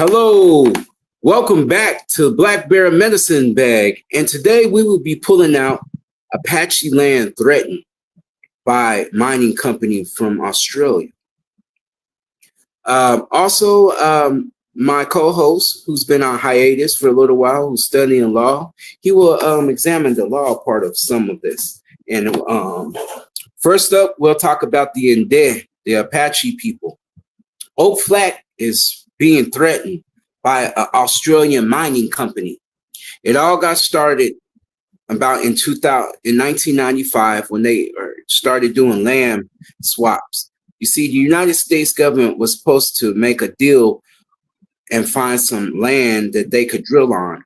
Hello, welcome back to Black Bear Medicine Bag. And today we will be pulling out Apache land threatened by mining company from Australia. My co-host, who's been on hiatus for a little while, who's studying law, he will examine the law part of some of this. And first up, we'll talk about the Inde, the Apache people. Oak Flat is being threatened by an Australian mining company. It all got started about in 1995 when they started doing land swaps. You see, the United States government was supposed to make a deal and find some land that they could drill on.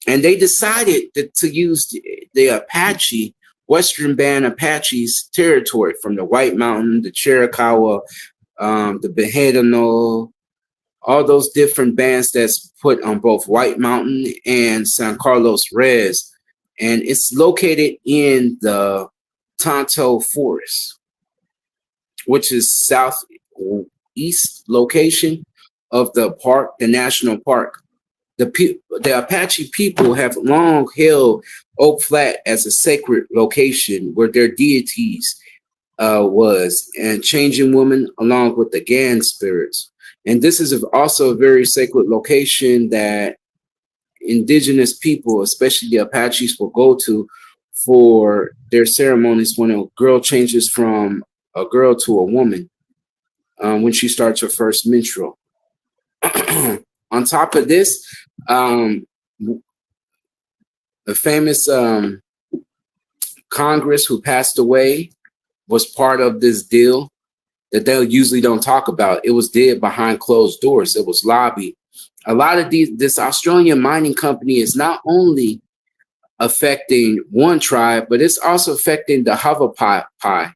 And they decided to use the Apache, Western Band Apache's territory from the White Mountain, the Chiricahua, the Behedano, all those different bands that's put on both White Mountain and San Carlos Res. And it's located in the Tonto Forest, which is southeast location of the park, the national park. The Apache people have long held Oak Flat as a sacred location where their deities was, and Changing Woman along with the Gan spirits. And this is also a very sacred location that indigenous people, especially the Apaches, will go to for their ceremonies when a girl changes from a girl to a woman when she starts her first menstrual. On top of this, the famous Congress who passed away was part of this deal that they usually don't talk about. It was did behind closed doors. It was lobbied. A lot of this Australian mining company is not only affecting one tribe, but it's also affecting the Havasupai.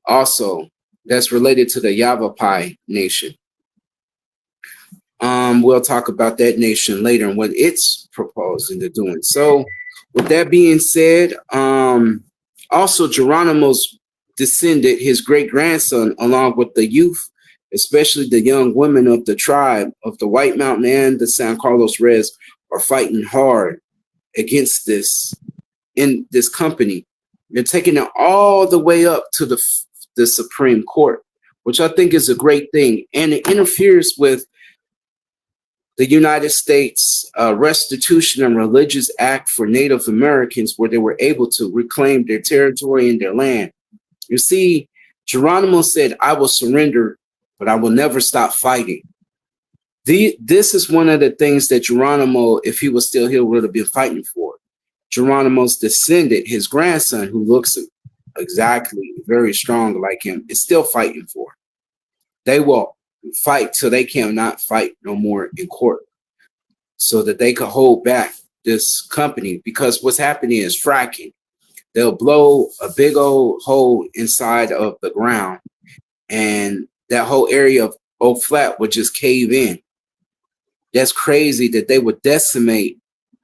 Also, that's related to the Yavapai nation. We'll talk about that nation later and what it's proposing to doing. So, with that being said, also Geronimo's descended, his great grandson, along with the youth, especially the young women of the tribe of the White Mountain and the San Carlos Res, are fighting hard against this in this company. They're taking it all the way up to the Supreme Court, which I think is a great thing, and it interferes with the United States Restitution and Religious Act for Native Americans, where they were able to reclaim their territory and their land. You see, Geronimo said, "I will surrender, but I will never stop fighting." This is one of the things that Geronimo, if he was still here, would have been fighting for. Geronimo's descendant, his grandson, who looks exactly very strong like him, is still fighting for. They will fight till they cannot fight no more in court, so that they could hold back this company, because what's happening is fracking. They'll blow a big old hole inside of the ground, and that whole area of Oak Flat would just cave in. That's crazy that they would decimate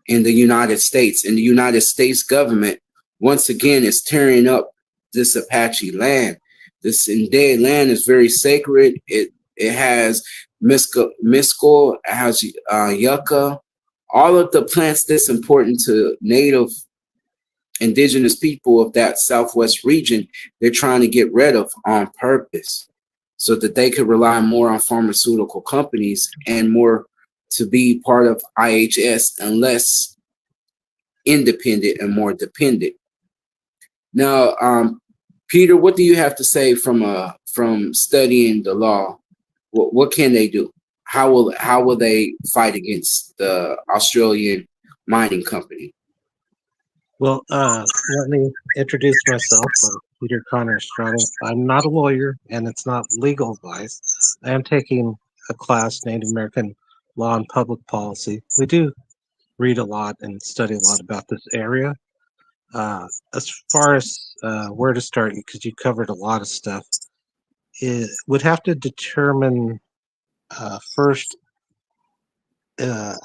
in the United States, and the United States government once again is tearing up this Apache land. This Inde land is very sacred. It has mescal, it has yucca, all of the plants that's important to native indigenous people of that Southwest region. They're trying to get rid of on purpose so that they could rely more on pharmaceutical companies and more to be part of IHS and less independent and more dependent. Now, Peter, what do you have to say from studying the law? What can they do? How will they fight against the Australian mining company? Well, let me introduce myself. I'm Peter Connor Estrada. I'm not a lawyer, and it's not legal advice. I am taking a class, Native American Law and Public Policy. We do read a lot and study a lot about this area. As far as where to start, because you covered a lot of stuff, it would have to determine first.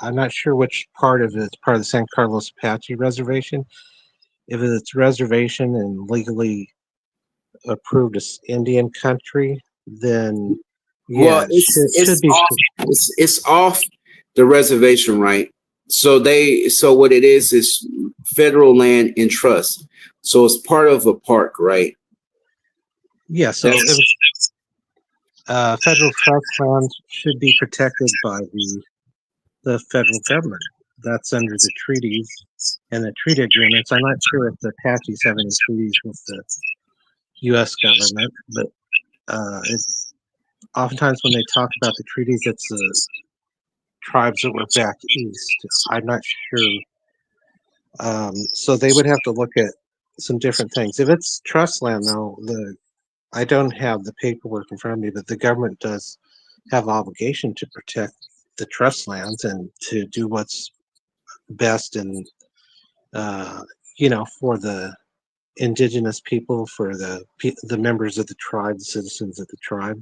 I'm not sure which part of it is part of the San Carlos Apache Reservation. If it's reservation and legally approved as Indian country, then Well, Yeah, it should be. it's off the reservation, right? So what it is federal land in trust. So it's part of a park, right? Yeah, so federal trust lands should be protected by the federal government. That's under the treaties and the treaty agreements. I'm not sure if the Apaches have any treaties with the U.S. government, but oftentimes when they talk about the treaties, it's the tribes that were back east. I'm not sure. So they would have to look at some different things. If it's trust land, though, I don't have the paperwork in front of me, but the government does have obligation to protect the trust lands and to do what's best and for the indigenous people, for the members of the tribe, the citizens of the tribe.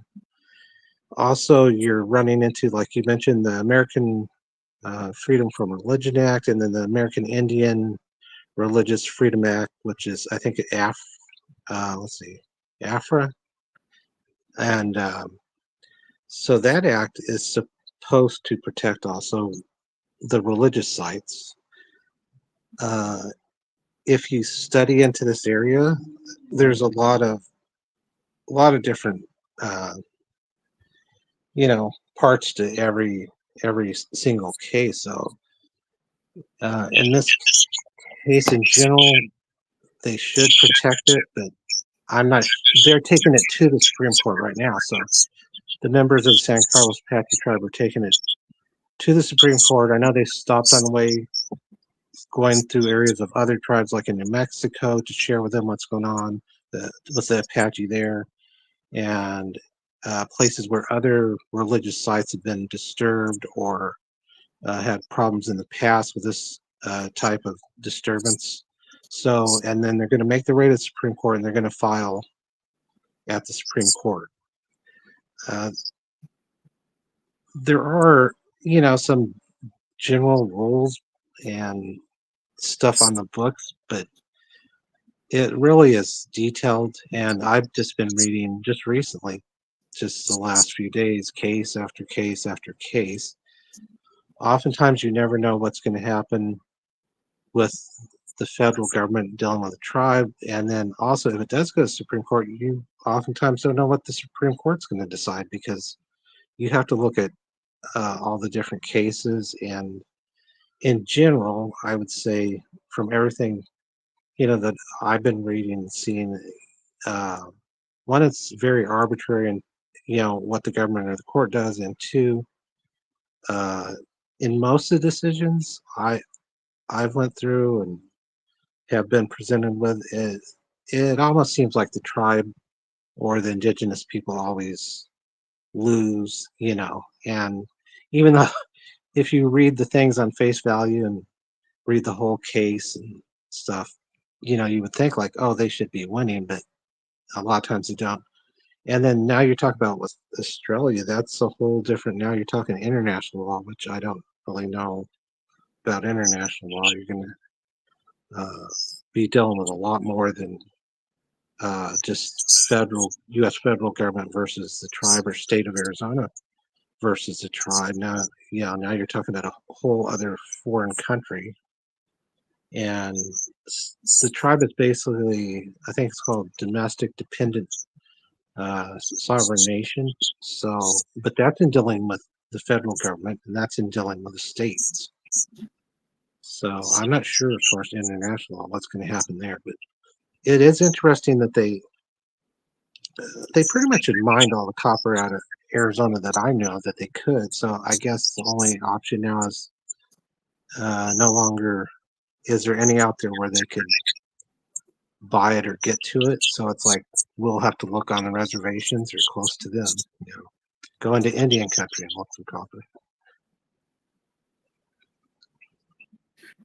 Also, you're running into, like you mentioned, the American Freedom from Religion Act, and then the American Indian Religious Freedom Act, which is, I think, AFRA. And so that act is supposed to protect also the religious sites. If you study into this area, there's a lot of different parts to every single case. So in this case, in general, they should protect it, but I'm not. They're taking it to the Supreme Court right now. So the members of the San Carlos Apache tribe are taking it to the Supreme Court. I know they stopped on the way, going through areas of other tribes, like in New Mexico, to share with them what's going on with the Apache there, and places where other religious sites have been disturbed or had problems in the past with this type of disturbance. So, and then they're going to make their way to the Supreme Court, and they're going to file at the Supreme Court. There are, some general rules and stuff on the books, but it really is detailed. And I've just been reading just recently, just the last few days, case after case after case. Oftentimes, you never know what's going to happen with the federal government dealing with the tribe. And then also, if it does go to the Supreme Court, you oftentimes don't know what the Supreme Court's going to decide, because you have to look at all the different cases. And in general, I would say, from everything that I've been reading and seeing, one, it's very arbitrary and what the government or the court does, and two, in most of the decisions I've went through and have been presented with, it almost seems like the tribe or the indigenous people always lose, and even though if you read the things on face value and read the whole case and stuff, you would think like, oh, they should be winning, but a lot of times they don't. And then now you're talking about with Australia, that's a whole different, now you're talking international law, which I don't really know about international law. You're going to be dealing with a lot more than just U.S. federal government versus the tribe, or state of Arizona versus the tribe. Now you're talking about a whole other foreign country. And the tribe is basically, I think it's called domestic dependent sovereign nation. So, but that's in dealing with the federal government, and that's in dealing with the states. So I'm not sure, as far as international law, what's going to happen there. But it is interesting that they pretty much had mined all the copper out of Arizona that I know that they could. So I guess the only option now is no longer is there any out there where they could buy it or get to it. So it's like we'll have to look on the reservations or close to them, go into Indian country and look for copper.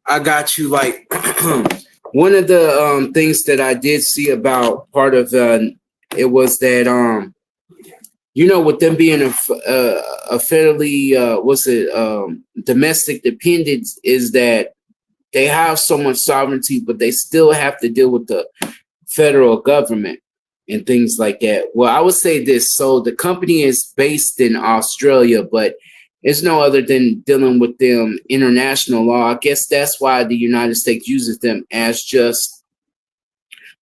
I got you. Like one of the things that I did see about part of it was that with them being a federally domestic dependence, is that they have so much sovereignty, but they still have to deal with the federal government. and things like that. Well, I would say this. So the company is based in Australia, but it's no other than dealing with them international law. I guess that's why the United States uses them as just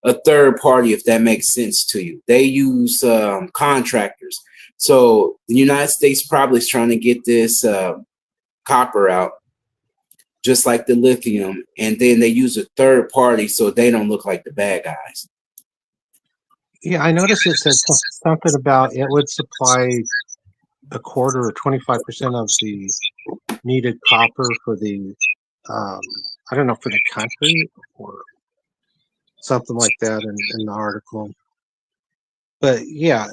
a third party, if that makes sense to you. They use contractors. So the United States probably is trying to get this copper out, just like the lithium, and then they use a third party so they don't look like the bad guys. Yeah, I noticed it said something about it would supply a quarter or 25% of the needed copper for the, I don't know, for the country or something like that in the article. But yeah,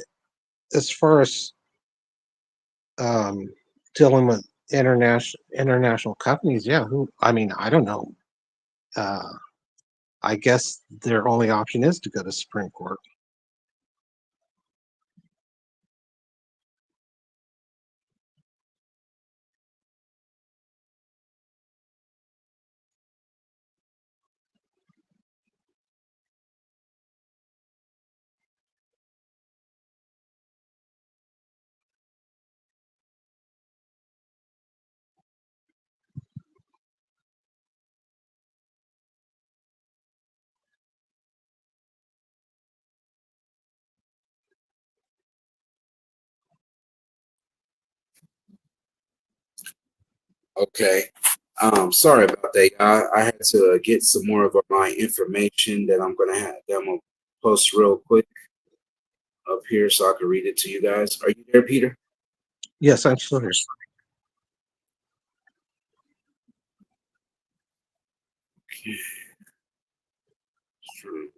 as far as dealing with international companies, yeah, I mean, I don't know. I guess their only option is to go to Supreme Court. Okay. Sorry about that. I had to get some more of my information that I'm gonna have that I'm gonna post real quick up here so I can read it to you guys. Are you there, Peter? Yes, I'm still here.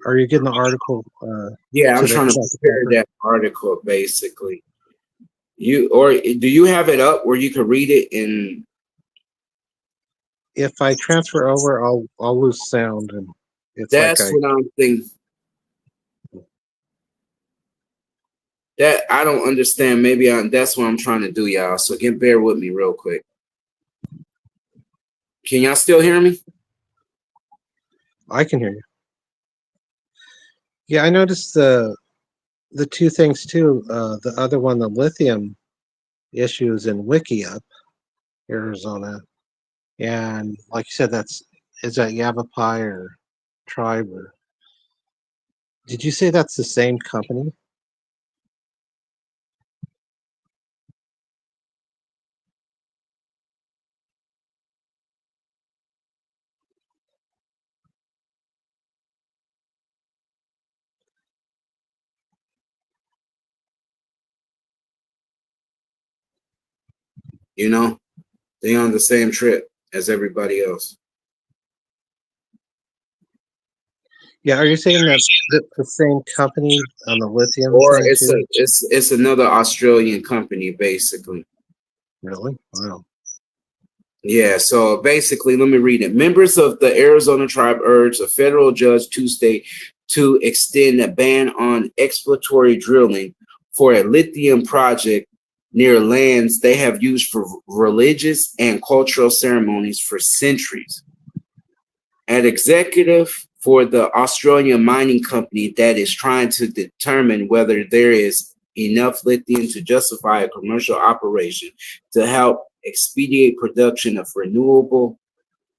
Are you getting the article? Yeah, I'm to the trying to prepare that article basically. Do you have it up where you can read it in? If I transfer over, I'll lose sound, and it's like That's what I'm thinking. That I don't understand. That's what I'm trying to do, y'all. So bear with me real quick. Can y'all still hear me? I can hear you. Yeah, I noticed the two things too. The other one, the lithium issues in Wickiup, Arizona, and like you said, is that Yavapai or Tribe, or did you say that's the same company? You know, they on the same trip as everybody else. Yeah, are you saying that the same company on the lithium Or thing too? it's another Australian company, basically. Really? Wow. Yeah, so basically, let me read it. Members of the Arizona tribe urged a federal judge Tuesday to extend a ban on exploratory drilling for a lithium project near lands they have used for religious and cultural ceremonies for centuries. An executive for the Australian mining company that is trying to determine whether there is enough lithium to justify a commercial operation to help expedite production of renewable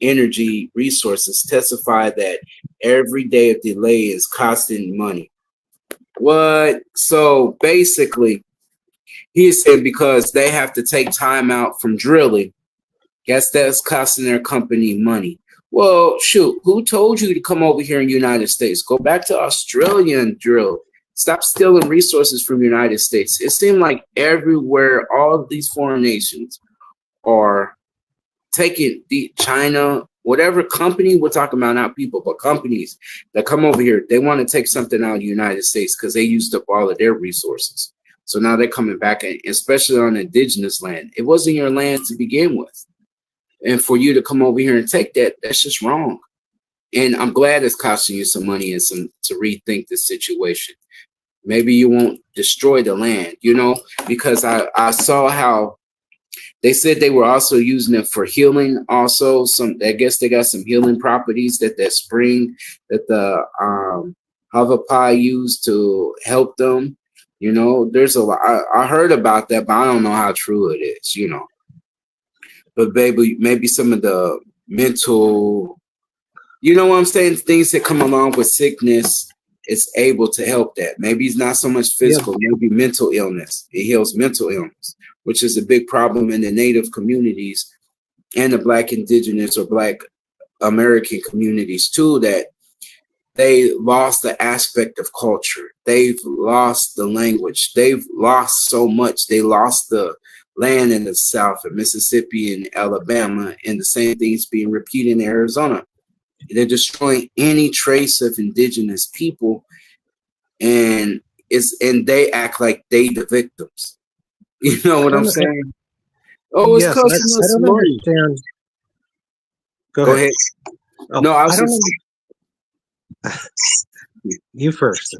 energy resources testified that every day of delay is costing money. What? So basically, he said because they have to take time out from drilling, guess that's costing their company money. Well, shoot, who told you to come over here in the United States? Go back to Australia and drill. Stop stealing resources from the United States. It seemed like everywhere, all of these foreign nations are taking China, whatever company we're talking about, not people, but companies that come over here, they want to take something out of the United States because they used up all of their resources. So now they're coming back, especially on indigenous land. It wasn't your land to begin with. And for you to come over here and take that, that's just wrong. And I'm glad it's costing you some money and some to rethink the situation. Maybe you won't destroy the land, because I saw how they said they were also using it for healing. Also, I guess they got some healing properties that spring that the Havapaa used to help them. You know, there's a lot. I heard about that, but I don't know how true it is. You know, but maybe some of the mental, you know what I'm saying, things that come along with sickness is able to help that. Maybe it's not so much Yeah. physical, maybe mental illness. It heals mental illness, which is a big problem in the Native communities and the Black Indigenous or Black American communities too, that they lost the aspect of culture. They've lost the language. They've lost so much. They lost the land in the South, in Mississippi and Alabama, and the same thing's being repeated in Arizona. They're destroying any trace of indigenous people, and they act like they the victims. You know what I'm saying? Oh, it's Yes, costing I us don't money. understand. Go ahead. Oh, No, I don't. You first.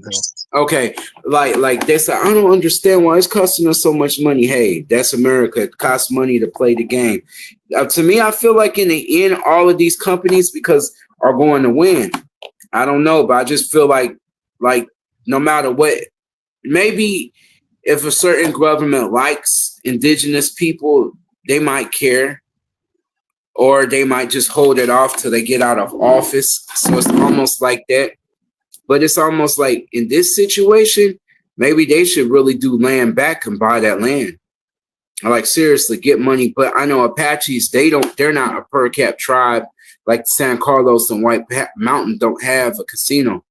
Okay, like they said, I don't understand why it's costing us so much money. Hey, that's America. It costs money to play the game. To me, I feel like in the end, all of these companies because are going to win. I don't know, but I just feel like no matter what, maybe if a certain government likes indigenous people, they might care, or they might just hold it off till they get out of office. So it's almost like that. But it's almost like in this situation, maybe they should really do land back and buy that land. Like seriously, get money. But I know Apaches, they're not a per cap tribe like San Carlos and White Mountain don't have a casino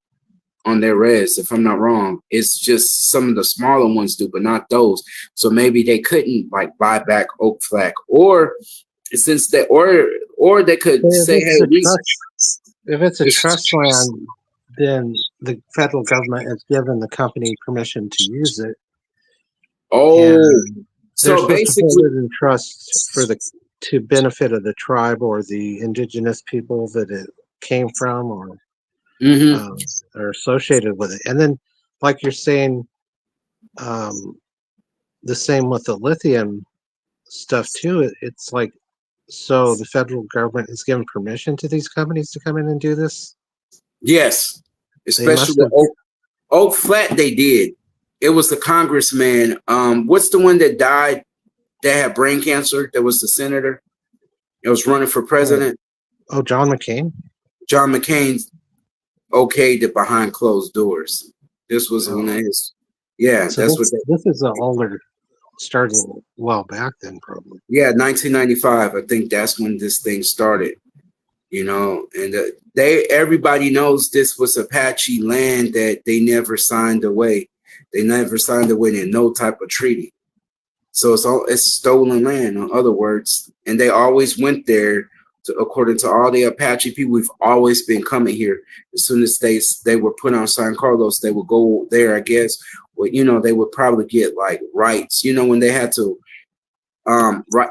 on their res, if I'm not wrong. It's just some of the smaller ones do, but not those. So maybe they couldn't like buy back Oak Flat, or since they or they could say, hey, if it's a trust land, then the federal government has given the company permission to use it. Oh, so basically, to hold it in trust for to benefit of the tribe or the indigenous people that it came from, or are associated with it. And then, like you're saying, the same with the lithium stuff too. It's like, so the federal government is giving permission to these companies to come in and do this. Yes, especially with Oak Flat. They did. It was the congressman. What's the one that died? That had brain cancer. That was the senator. It was running for president. Oh, John McCain. John McCain okayed it behind closed doors. This was one of his. Yeah, so that's this is an older, started a while back then, probably. Yeah, 1995. I think that's when this thing started. You know, and everybody knows this was Apache land that they never signed away. They never signed away in no type of treaty. So it's stolen land, in other words, and they always went there. According to all the Apache people, we've always been coming here. As soon as they were put on San Carlos, they would go there, I guess. Well, you know, they would probably get like rights. You know, when they had to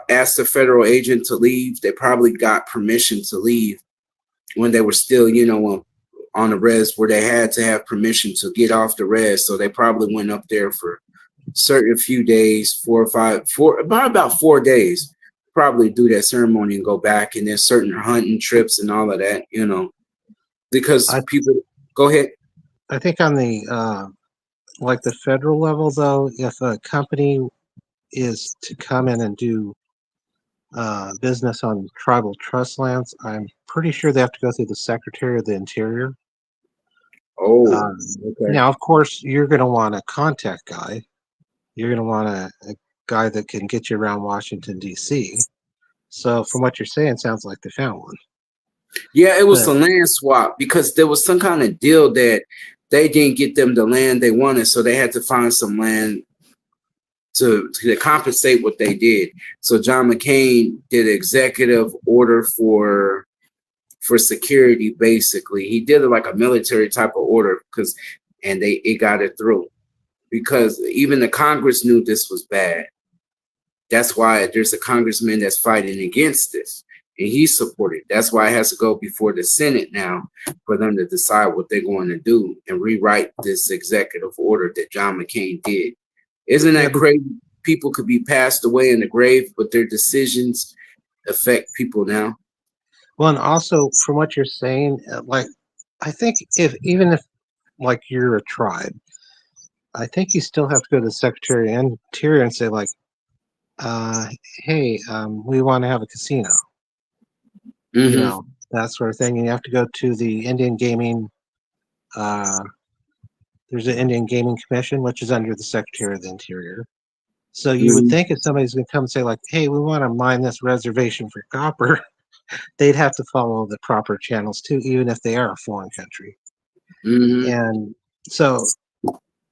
ask the federal agent to leave, they probably got permission to leave when they were still, you know, on the res, where they had to have permission to get off the res. So they probably went up there for certain few days, about 4 days, probably do that ceremony and go back, and then certain hunting trips and all of that, you know, because people go ahead. I think on the like the federal level, though, if a company is to come in and do business on tribal trust lands, I'm pretty sure they have to go through the Secretary of the Interior. Oh, okay. Now, of course, you're going to want a contact guy. You're going to want a guy that can get you around Washington, D.C. So from what you're saying, sounds like they found one. Yeah, it was a land swap because there was some kind of deal that they didn't get them the land they wanted, so they had to find some land to compensate what they did. So John McCain did an executive order for security, basically. He did it like a military type of order and it got it through. Because even the Congress knew this was bad. That's why there's a congressman that's fighting against this, and he's supported. That's why it has to go before the Senate now for them to decide what they're going to do and rewrite this executive order that John McCain did. Isn't that crazy? People could be passed away in the grave, but their decisions affect people now. Well, and also from what you're saying, like, I think even if like you're a tribe, I think you still have to go to the Secretary of Interior and say like, hey, we want to have a casino, you Mm-hmm. know, that sort of thing. And you have to go to the Indian Gaming. There's an Indian Gaming Commission, which is under the Secretary of the Interior. So you would Mm-hmm. think if somebody's going to come and say like, hey, we want to mine this reservation for copper, they'd have to follow the proper channels too, even if they are a foreign country. Mm-hmm. And so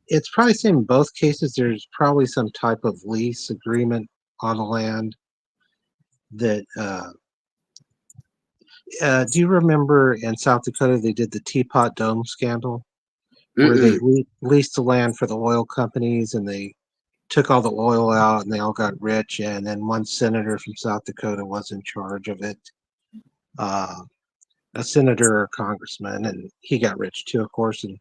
it's probably same in both cases. There's probably some type of lease agreement on the land that do you remember in South Dakota they did the Teapot Dome scandal where they Mm-mm. leased the land for the oil companies and they took all the oil out and they all got rich, and then one senator from South Dakota was in charge of it, a senator or congressman, and he got rich too, of course. And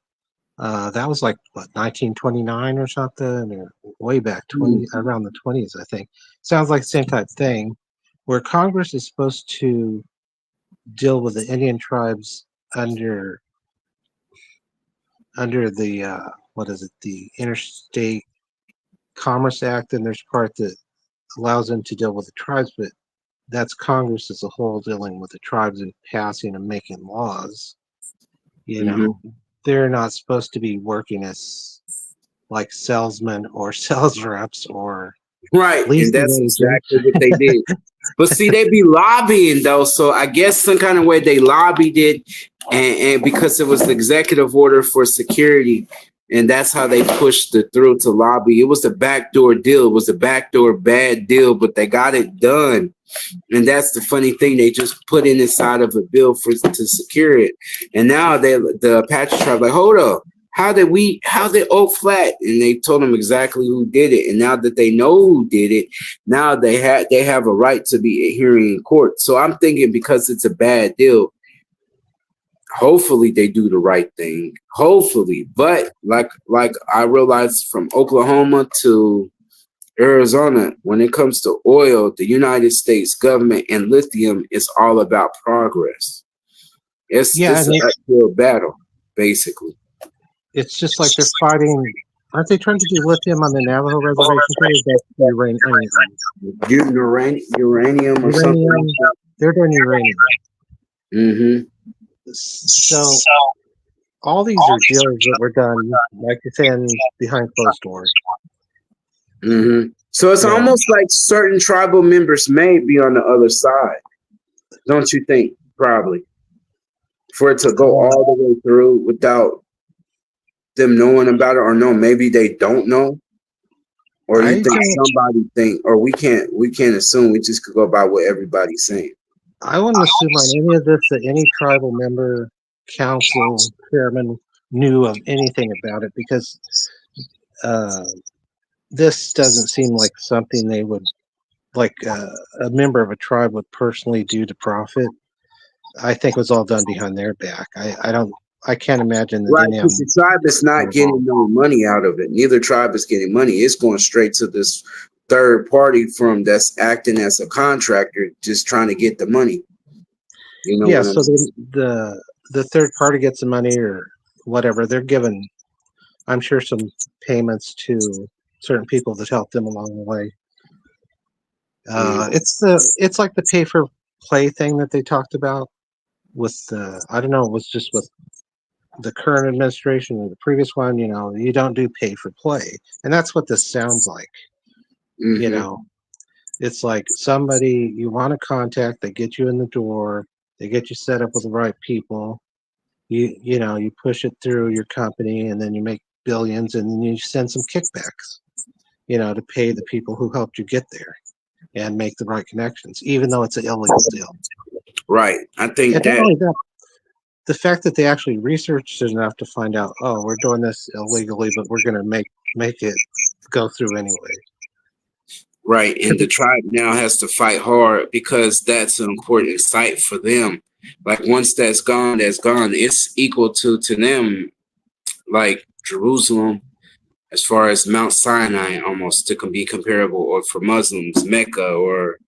that was like what 1929 or something, or way back 20 around the 20s, I think. Sounds like the same type thing, where Congress is supposed to deal with the Indian tribes under the what is it, the Interstate Commerce Act, and there's part that allows them to deal with the tribes, but that's Congress as a whole dealing with the tribes and passing and making laws. You Mm-hmm. know, they're not supposed to be working as like salesmen or sales reps or Right, and leasing that's agents. exactly what they did. But see, they be lobbying though, so I guess some kind of way they lobbied it, and because it was the executive order for security, and that's how they pushed it through to lobby. It was a backdoor deal. It was a backdoor bad deal, but they got it done. And that's the funny thing. They just put it inside of a bill for to secure it. And now the Apache tribe like, hold up. How did Oak Flat? And they told them exactly who did it. And now that they know who did it, now they have a right to be hearing in court. So I'm thinking because it's a bad deal, hopefully they do the right thing. Hopefully. But like I realized from Oklahoma to Arizona, when it comes to oil, the United States government and lithium is all about progress. It's Yeah, this and is an uphill battle, basically. it's just like they're fighting. Aren't they trying to do lithium on the Navajo reservation too? That's Uranium or something uranium. like that. They're doing uranium. Mm-hmm. So all these are deals that were done, like you're saying, behind closed doors. Mm-hmm. So it's You know, almost like certain tribal members may be on the other side, don't you think? Probably for it to go all the way through without them knowing about it, or no, maybe they don't know, or you I think don't. somebody think, or we can't assume. We just could go by what everybody's saying. I wouldn't assume on any of this that any tribal member, council, chairman knew of anything about it because uh, this doesn't seem like something they would like a member of a tribe would personally do to profit. I think it was all done behind their back. I don't. I can't imagine that Right, any of because them the tribe is were not getting involved. no money out of it. Neither tribe is getting money. It's going straight to this third party firm that's acting as a contractor, just trying to get the money. You know Yeah, what I'm so saying? the third party gets the money or whatever. They're given, I'm sure, some payments to certain people that help them along the way. It's like the pay for play thing that they talked about with I don't know, it was just with the current administration or the previous one. You know, you don't do pay for play, and that's what this sounds like. You Mm-hmm. know, it's like somebody you want to contact, they get you in the door, they get you set up with the right people. You know, you push it through your company, and then you make billions, and then you send some kickbacks. You know, to pay the people who helped you get there and make the right connections, even though it's an illegal deal. Right. I think And not that only that, the fact that they actually researched it enough to find out, oh, we're doing this illegally, but we're going to make it go through anyway. right, and the tribe now has to fight hard because that's an important site for them. Like once that's gone, that's gone. It's equal to them, like Jerusalem. as far as Mount Sinai, almost to be comparable, or for Muslims, Mecca, or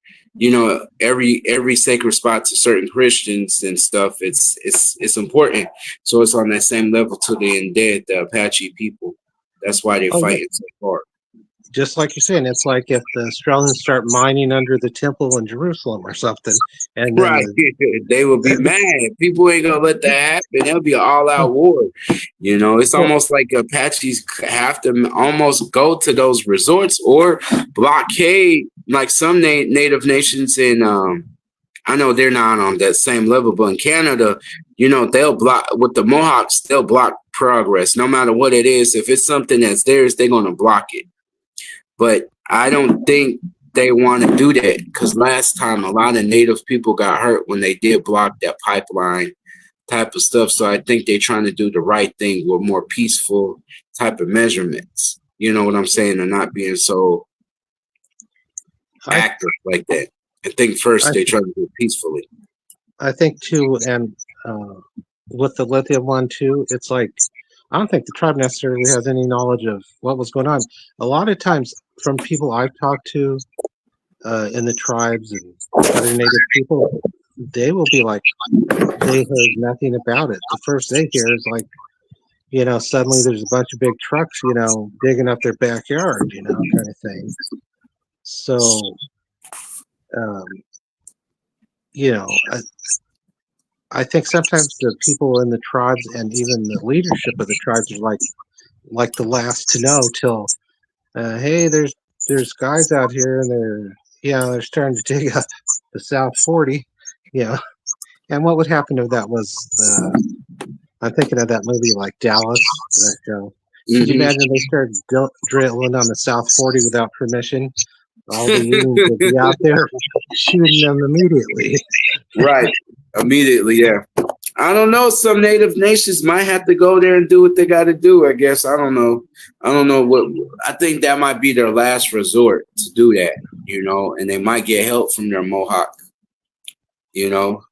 every sacred spot to certain Christians and stuff. It's important. So it's on that same level to the Undead, the Apache people. That's why they're Oh yeah, fighting so hard. just like you're saying, it's like if the Australians start mining under the temple in Jerusalem or something, and then Right. They will be mad. People ain't gonna let that happen. There'll be an all-out war. It's well, almost like Apaches have to almost go to those resorts or blockade, like some native nations in I know they're not on that same level, but in Canada, they'll block with the Mohawks, they'll block progress no matter what it is. If it's something that's theirs, they're gonna block it. But I don't think they want to do that, because last time a lot of native people got hurt when they did block that pipeline type of stuff. So I think they're trying to do the right thing with more peaceful type of measurements. You know what I'm saying? And not being so I active like that. I think first I they try to do it peacefully. I think too, and with the lithium one too, it's like I don't think the tribe necessarily has any knowledge of what was going on. A lot of times, from people I've talked to in the tribes and other native people, they will be like, they heard nothing about it. The first they hear is like, suddenly there's a bunch of big trucks, digging up their backyard, kind of thing. So, um, you know, I, I think sometimes the people in the tribes and even the leadership of the tribes are like the last to know till, hey, there's guys out here and they're starting to dig up the South 40, you know. And what would happen if that was I'm thinking of that movie like Dallas, that show. Could you Hmm. imagine they started drilling on the South 40 without permission? All the unions would be out there shooting them immediately. Right. Immediately, yeah. I don't know. Some native nations might have to go there and do what they got to do. I guess I don't know. I don't know what. I think that might be their last resort to do that. And they might get help from their Mohawk. You know,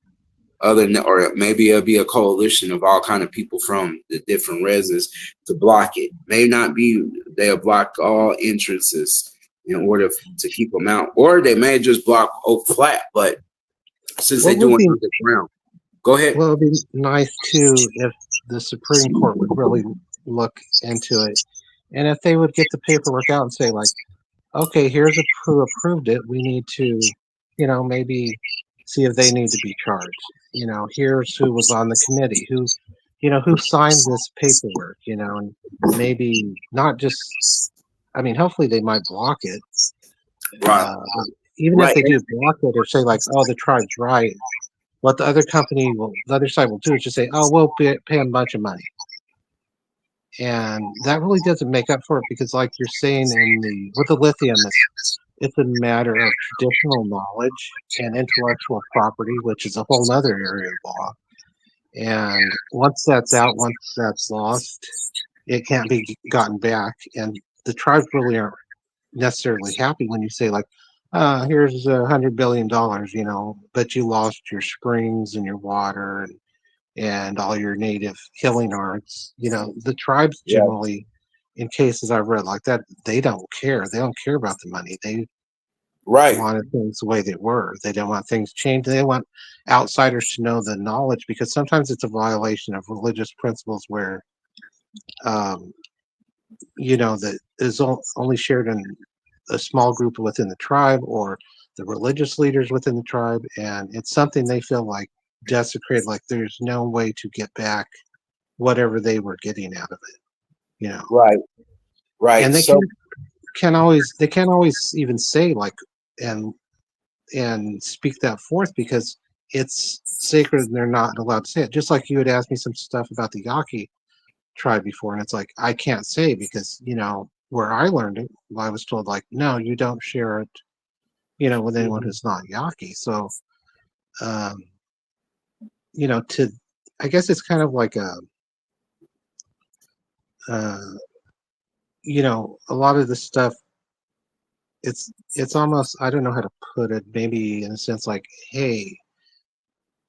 other than, or maybe it'll be a coalition of all kind of people from the different reses to block it. May not be they'll block all entrances in order to keep them out, or they may just block Oak Flat. But since they're What would doing be underground, go ahead. Well, it'd be nice too if the Supreme Court would really look into it, and if they would get the paperwork out and say like, okay, here's who approved it. We need to, maybe see if they need to be charged. Here's who was on the committee, who signed this paperwork. And maybe not just. I mean, hopefully they might block it. Right. But even if Right. they do block it or say like, oh, the tribe's right, what the other side will do is just say, "Oh, we'll pay them a bunch of money," and that really doesn't make up for it because, like you're saying, with the lithium, it's a matter of traditional knowledge and intellectual property, which is a whole other area of law. And once that's out, once that's lost, it can't be gotten back. And the tribes really aren't necessarily happy when you say like, here's $100 billion, but you lost your springs and your water and all your native healing arts. The tribes Yeah. generally, in cases I've read like that, they don't care. They don't care about the money. They Right. wanted things the way they were. They don't want things changed. They want outsiders to know the knowledge because sometimes it's a violation of religious principles where, that is only shared in a small group within the tribe or the religious leaders within the tribe, and it's something they feel like desecrated, like there's no way to get back whatever they were getting out of it. Right. Right. And they So can't always even say like and speak that forth because it's sacred and they're not allowed to say it. Just like you had asked me some stuff about the Yaqui tribe before, and it's like I can't say because where I learned it, I was told like, no, you don't share it, with anyone who's not Yaqui. So, um, to I guess it's kind of like uh, a lot of this stuff. It's almost I don't know how to put it. Maybe in a sense like, hey,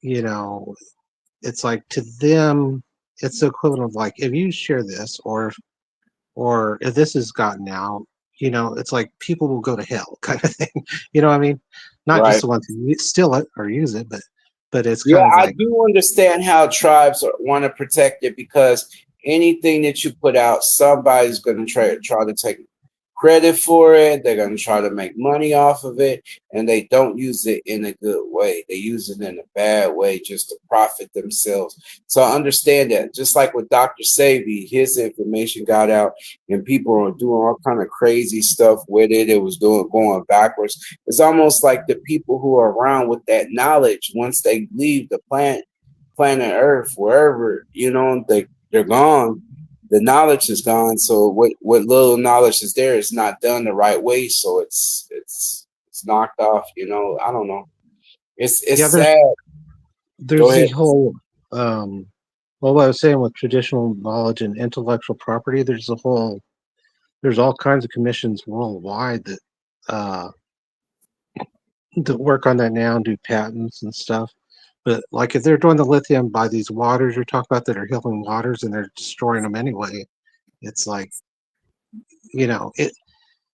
it's like to them, it's the equivalent of like if you share this or or if this has gotten out, it's like people will go to hell kind of thing. You know what I mean? Not just Right. the ones who steal it or use it, but it's Yeah, kind of I like, do understand how tribes want to protect it because anything that you put out, somebody's going to try to take credit for it. They're going to try to make money off of it, and they don't use it in a good way. They use it in a bad way just to profit themselves. So I understand that. Just like with Dr. Savy, his information got out, and people are doing all kind of crazy stuff with it. It was going backwards. It's almost like the people who are around with that knowledge, once they leave the planet Earth, wherever, they're gone. The knowledge is gone. So what little knowledge is there is not done the right way. So it's knocked off. I don't know. yeah, It's sad. Go there's the ahead. whole, well, what I was saying with traditional knowledge and intellectual property, there's all kinds of commissions worldwide uh, that work on that now and do patents and stuff. But like if they're doing the lithium by these waters you're talking about that are healing waters and they're destroying them anyway, it's like,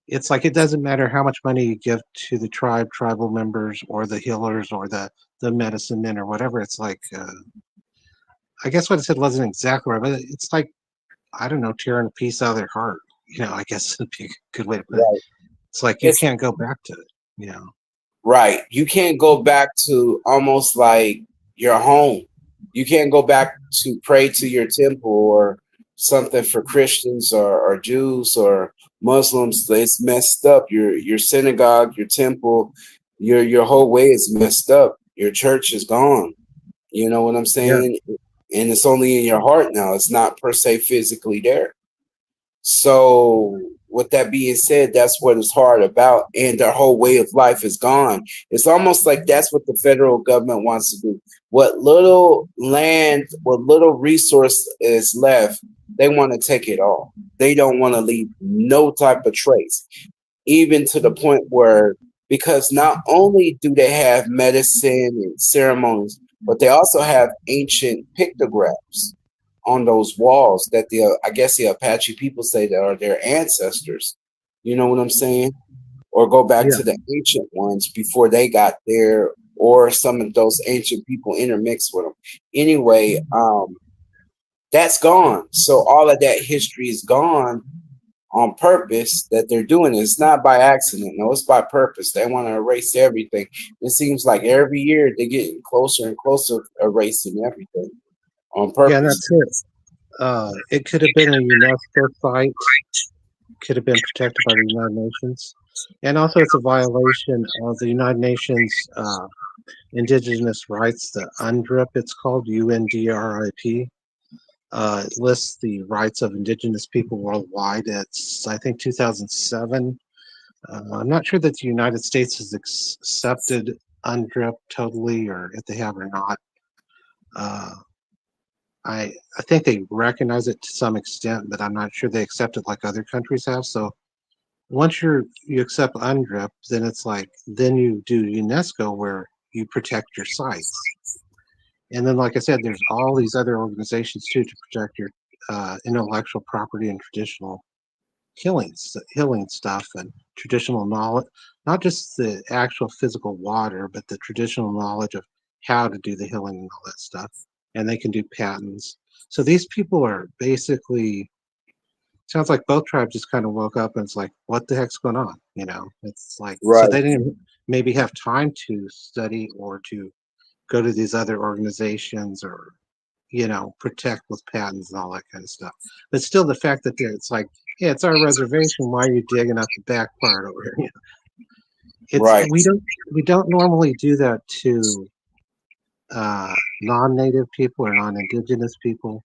it's like it doesn't matter how much money you give to the tribal members or the healers or the medicine men or whatever. It's like, I guess what I said wasn't exactly right, but it's like, I don't know, tearing a piece out of their heart. I guess would be a good way to put it. Right. It's like you It's can't go back to it. right. You can't go back to almost like your home. You can't go back to pray to your temple or something for Christians or Jews or Muslims. It's messed up. Your synagogue, your temple, your whole way is messed up. Your church is gone. You know what I'm Yeah. saying? And it's only in your heart now. It's not per se physically there. So, with that being said, that's what it's hard about. And their whole way of life is gone. It's almost like that's what the federal government wants to do. What little land, what little resource is left, they want to take it all. They don't want to leave no type of trace, even to the point where, because not only do they have medicine and ceremonies, but they also have ancient pictographs on those walls that I guess the Apache people say that are their ancestors. You know what I'm saying? Or go back Yeah. to the ancient ones before they got there, or some of those ancient people intermixed with them. Anyway, that's gone. So all of that history is gone on purpose that they're doing it. It's not by accident. No, it's by purpose. They want to erase everything. It seems like every year they're getting closer and closer erasing everything on Yeah, and purpose. that's it. It could have been a UNESCO site, could have been protected by the United Nations. And also, it's a violation of the United Nations Indigenous Rights, the UNDRIP, it's called UNDRIP. It lists the rights of indigenous people worldwide. It's, I think, 2007. I'm not sure that the United States has accepted UNDRIP totally, or if they have or not. Uh, I think they recognize it to some extent, but I'm not sure they accept it like other countries have. So once you accept UNDRIP, then it's like then you do UNESCO where you protect your sites. And then, like I said, there's all these other organizations too to protect your intellectual property and traditional healing stuff and traditional knowledge, not just the actual physical water, but the traditional knowledge of how to do the healing and all that stuff. And they can do patents. So these people are basically, sounds like both tribes just kind of woke up and it's like, what the heck's going on? It's like, so Right. they didn't maybe have time to study or to go to these other organizations or protect with patents and all that kind of stuff. But still, the fact that it's like, yeah, it's our reservation. Why are you digging up the back part over here? It's Right. we don't normally do that to non-native people or non-indigenous people.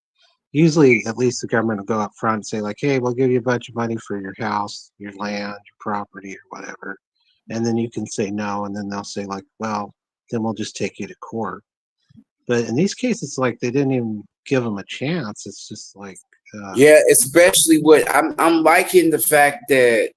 Usually, at least the government will go up front and say like, hey, we'll give you a bunch of money for your house, your land, your property, or whatever, and then you can say no, and then they'll say like, well, then we'll just take you to court. But in these cases, like they didn't even give them a chance. It's just like, Yeah, especially what I'm liking the fact that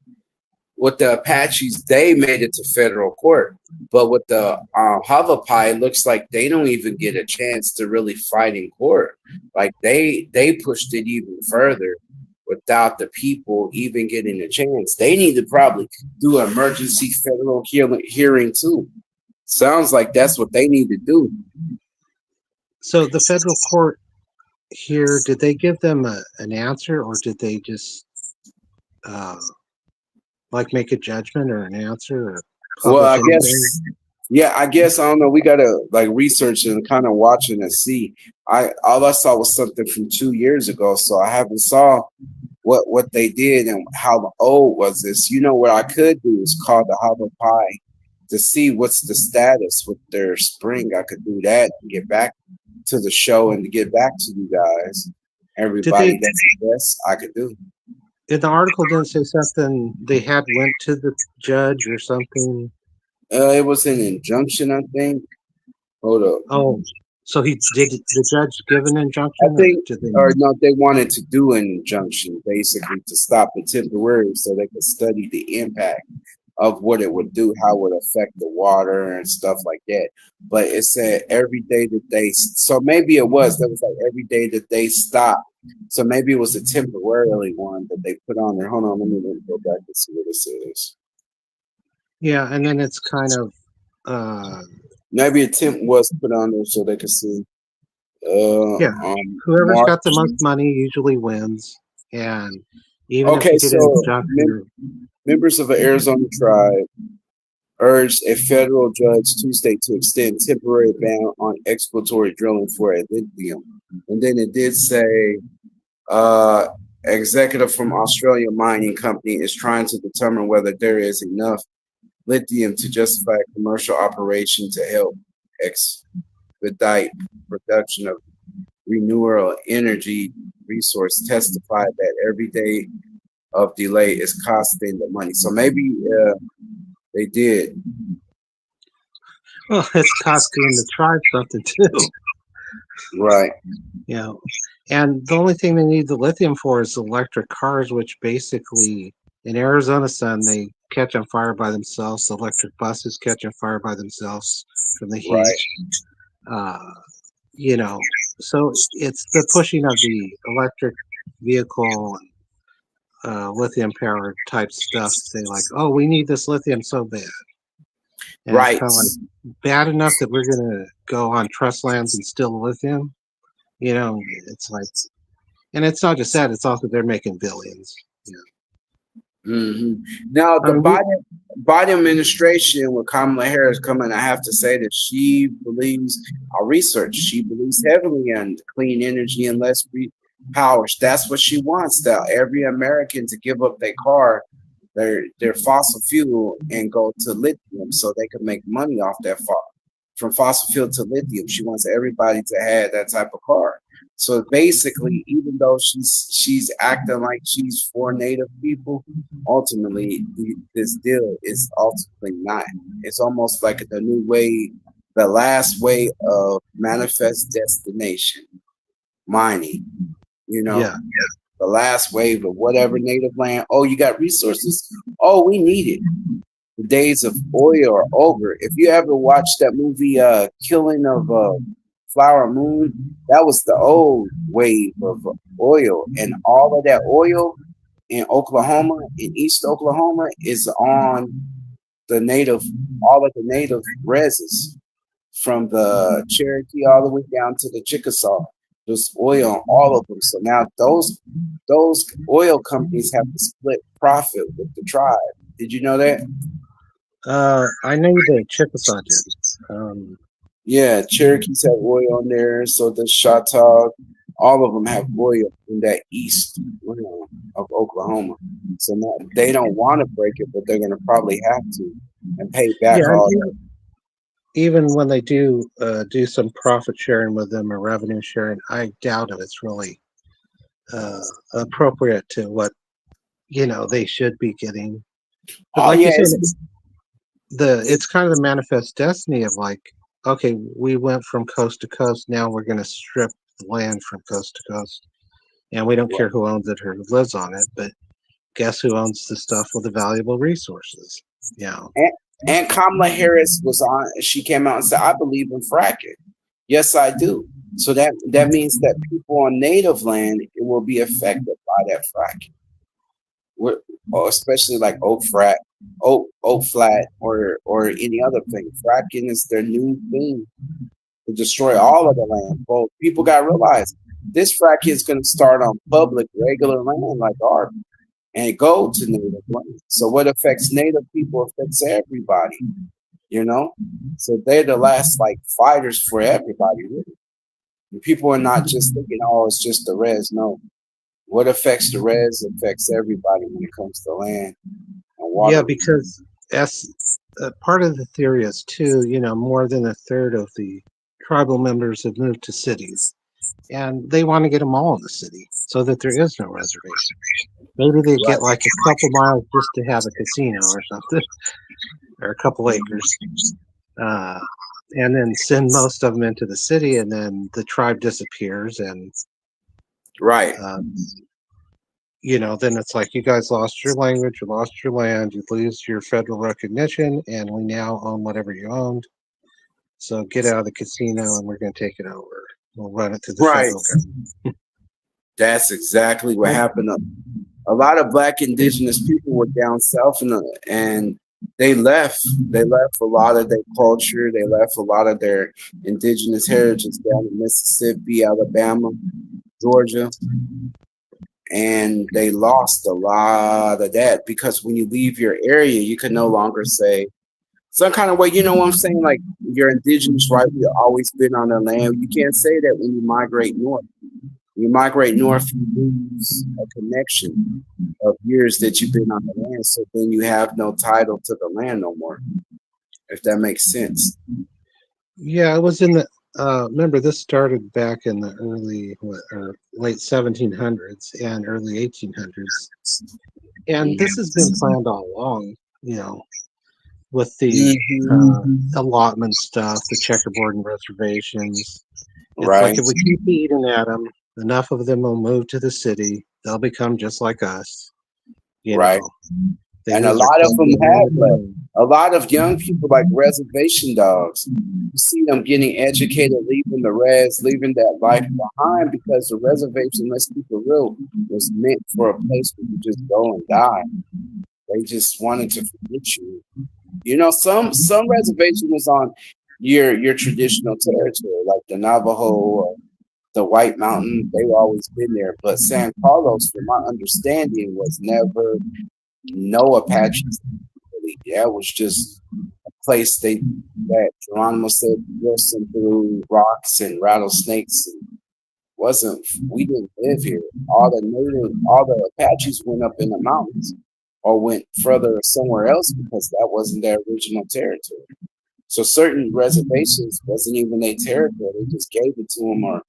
with the Apaches, they made it to federal court. But with the Havapais, it looks like they don't even get a chance to really fight in court. Like they pushed it even further. without the people even getting a chance. They need to probably do an emergency federal hearing too. Sounds like that's what they need to do. So the federal court here, did they give them an answer, or did they just like make a judgment or an answer or Well, publish I anything? guess, yeah, I guess I don't know. We gotta like research and kind of watching and see. All I saw was something from 2 years ago, so I haven't saw what they did and how old was this. You know, what I could do is call the Hava Pi to see what's the status with their spring. I could do that and get back to the show and to get back to you guys. Everybody, that's the best I could do. In the article, didn't say something they had went to the judge or something? It was an injunction, I think. Hold up. Oh, so did the judge give an injunction? I think, or no, they wanted to do an injunction basically to stop it temporarily so they could study the impact of what it would do, how it would affect the water and stuff like that. But it said every day that so maybe it was like every day that they stopped. So maybe it was a temporarily one that they put on there. Hold on, let me go back and see what it says. Yeah, and then it's kind of maybe a temp was put on there so they could see. Whoever's got the most money usually wins. And even okay, if you get so members of an Arizona tribe urged a federal judge Tuesday to extend temporary ban on exploratory drilling for lithium. And then it did say executive from Australia Mining Company is trying to determine whether there is enough lithium to justify a commercial operation to help expedite production of renewable energy resource. Testified that every day of delay is costing the money. So maybe they did. Well, it's costing the tribe something too. Right. Yeah. And the only thing they need the lithium for is electric cars, which basically in Arizona sun, they catch on fire by themselves. The electric buses catch on fire by themselves from the heat. Right. You know, so it's the pushing of the electric vehicle and lithium powered type stuff to say like, oh, we need this lithium so bad. And right. It's kind of like bad enough that we're going to go on trust lands and steal lithium. You know, it's like, and it's not just that, it's also they're making billions. Yeah. Mm-hmm. Now, the Biden administration with Kamala Harris coming, I have to say that she believes, our research, she believes heavily in clean energy and less power. That's what she wants, that every American to give up their car, their fossil fuel, and go to lithium so they can make money off that from fossil fuel to lithium. She wants everybody to have that type of car. So basically, even though she's acting like she's for Native people, ultimately this deal is ultimately not. It's almost like the new way, the last way of manifest destination mining. You know, the last wave of whatever native land. Oh, you got resources. Oh, we need it. The days of oil are over. If you ever watched that movie, Killing of Flower Moon, that was the old wave of oil, and all of that oil in Oklahoma, in East Oklahoma, is on the native, all of the native reses from the Cherokee all the way down to the Chickasaw. There's oil on all of them. So now those oil companies have to split profit with the tribe. Did you know that? I know the Chickasaw did. Yeah, Cherokees have oil on there. So the Choctaw, all of them have oil in that east of Oklahoma. So now they don't want to break it, but they're going to probably have to and pay back all that. Even when they do some profit sharing with them or revenue sharing, I doubt if it's really appropriate to what they should be getting. But like you said, it's kind of the manifest destiny of like, okay, we went from coast to coast. Now we're going to strip the land from coast to coast, and we don't care who owns it or who lives on it. But guess who owns the stuff with the valuable resources? Yeah. And Kamala Harris was on. She came out and said, "I believe in fracking." Yes, I do. So that means that people on native land will be affected buy that fracking. What, or especially like Oak Flat, or any other thing. Fracking is their new thing to destroy all of the land. Well, people got to realize this fracking is going to start on public, regular land like ours and go to native land. So what affects native people affects everybody, you know? So they're the last like fighters for everybody, really. And people are not just thinking, oh, it's just the res. No. What affects the res affects everybody when it comes to land and water. Yeah, because as part of the theory is too, more than a third of the tribal members have moved to cities, and they want to get them all in the city so that there is no reservation. Maybe they get like a couple miles just to have a casino or something, or a couple acres, and then send most of them into the city, and then the tribe disappears, and Right. then it's like, you guys lost your language, you lost your land, you lose your federal recognition, and we now own whatever you owned. So get out of the casino, and we're going to take it over. We'll run it to the federal government. That's exactly what happened. A lot of Black indigenous people were down south, and they left. They left a lot of their culture. They left a lot of their indigenous heritage down in Mississippi, Alabama, Georgia. And they lost a lot of that because when you leave your area, you can no longer say some kind of way, you know what I'm saying? Like, you're indigenous, right? You've always been on the land. You can't say that when you migrate north. You migrate north, you lose a connection of years that you've been on the land. So then you have no title to the land no more, if that makes sense. Yeah, it was in the, remember, this started back in the early or late 1700s and early 1800s. And this has been planned all along, with the allotment stuff, the checkerboard and reservations. It's like, if we keep eating at them, enough of them will move to the city. They'll become just like us. Right. And a lot of them have left. A lot of young people, like reservation dogs, you see them getting educated, leaving the res, leaving that life behind, because the reservation, let's keep it real, was meant for a place where you just go and die. They just wanted to forget you. Some reservation was on your traditional territory, like the Navajo or the White Mountain. They've always been there. But San Carlos, from my understanding, was never no Apaches. Really. That was just a place that Geronimo said Wilson threw rocks and rattlesnakes. And we didn't live here. All the Apaches went up in the mountains or went further somewhere else because that wasn't their original territory. So certain reservations wasn't even their territory. They just gave it to them, or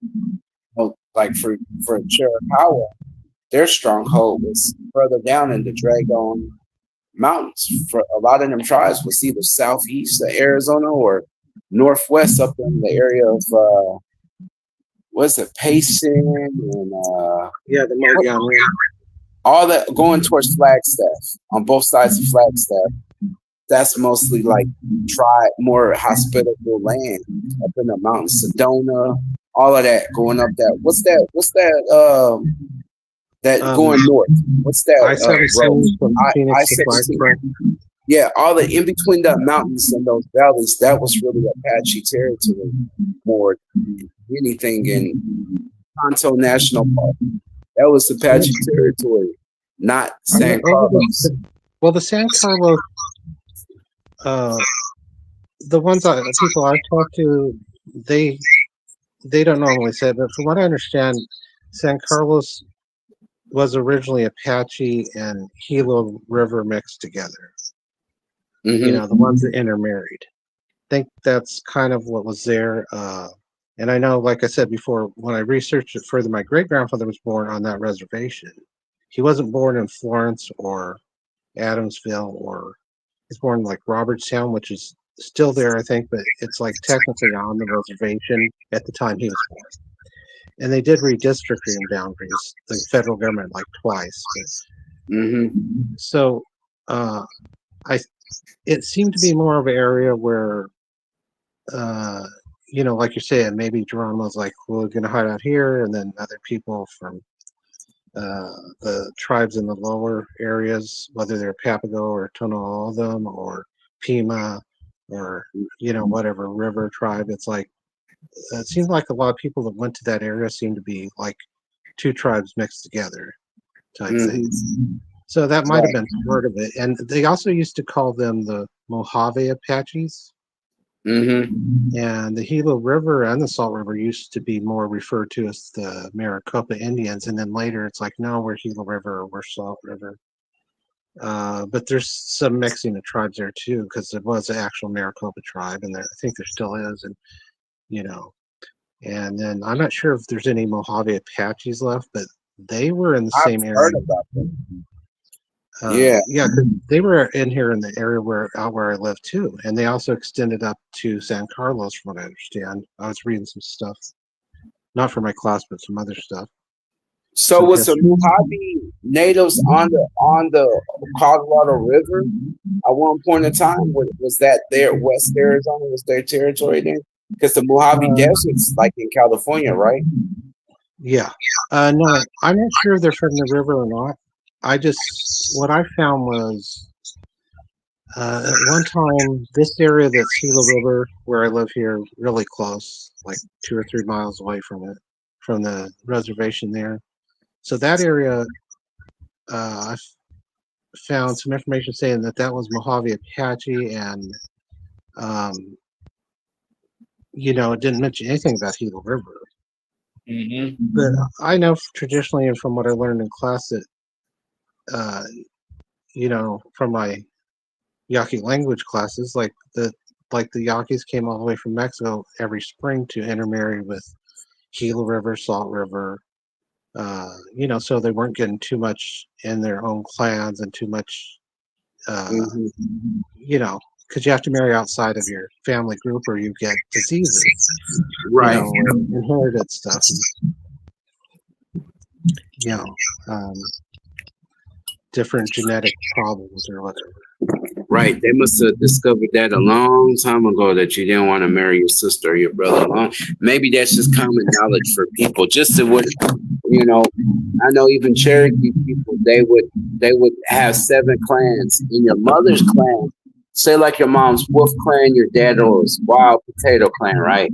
like for Chiricahua, their stronghold was further down in the Dragon Mountains. For a lot of them tribes was either southeast of Arizona or northwest up in the area of Payson and the Montgomery. All that going towards Flagstaff, on both sides of Flagstaff. That's mostly like more hospitable land up in the mountains. Sedona, all of that going up that. What's that going north? What's that? I-17. Yeah, all the in between the mountains and those valleys, that was really Apache territory more than anything in Tonto National Park. That was Apache territory, not San Carlos. Well, the San Carlos, the people I've talked to, they don't normally say it, but from what I understand, San Carlos was originally Apache and Gila River mixed together. The ones that intermarried. I think that's kind of what was there. And I know, like I said before, when I researched it further, my great-grandfather was born on that reservation. He wasn't born in Florence or Adamsville, or he's born like Robertstown, which is still there, I think, but it's like technically on the reservation at the time he was born. And they did redistricting boundaries, the federal government, like twice. So it seemed to be more of an area where, like you're saying, maybe Geronimo's like, well, we're going to hide out here, and then other people from the tribes in the lower areas, whether they're Papago or Tonoalthem or Pima or whatever river tribe. It's like it seems like a lot of people that went to that area seem to be like two tribes mixed together type thing. So that might have been part of it. And they also used to call them the Mojave Apaches. And the Gila River and the Salt River used to be more referred to as the Maricopa Indians. And then later it's like, no, we're Gila River or we're Salt River. But there's some mixing of tribes there too, because there was an actual Maricopa tribe, and I think there still is. And, and then I'm not sure if there's any Mojave Apaches left, but they were in the same area. Heard about them. Yeah, 'cause they were in here in the area out where I live too, and they also extended up to San Carlos, from what I understand. I was reading some stuff, not for my class, but some other stuff. So was the Mojave natives on the Colorado River at one point in time? Was that their West Arizona was their territory then? Because the Mojave Desert's like in California, right? Yeah. No, I'm not sure if they're from the river or not. What I found was at one time, this area that's Gila River, where I live here, really close, like 2 or 3 miles away from it, from the reservation there. So that area, I found some information saying that was Mojave Apache, and it didn't mention anything about Gila River. But I know traditionally, and from what I learned in class, that from my Yaqui language classes, like the Yaquis came all the way from Mexico every spring to intermarry with Gila River, Salt River. So they weren't getting too much in their own clans and too much, because you have to marry outside of your family group or you get diseases, right? Or inherited stuff. Different genetic problems or whatever. Right. They must have discovered that a long time ago that you didn't want to marry your sister or your brother alone. Maybe that's just common knowledge for people. Just to I know even Cherokee people, they would have 7 clans. In your mother's clan, say like your mom's Wolf clan, your dad was Wild Potato clan, right?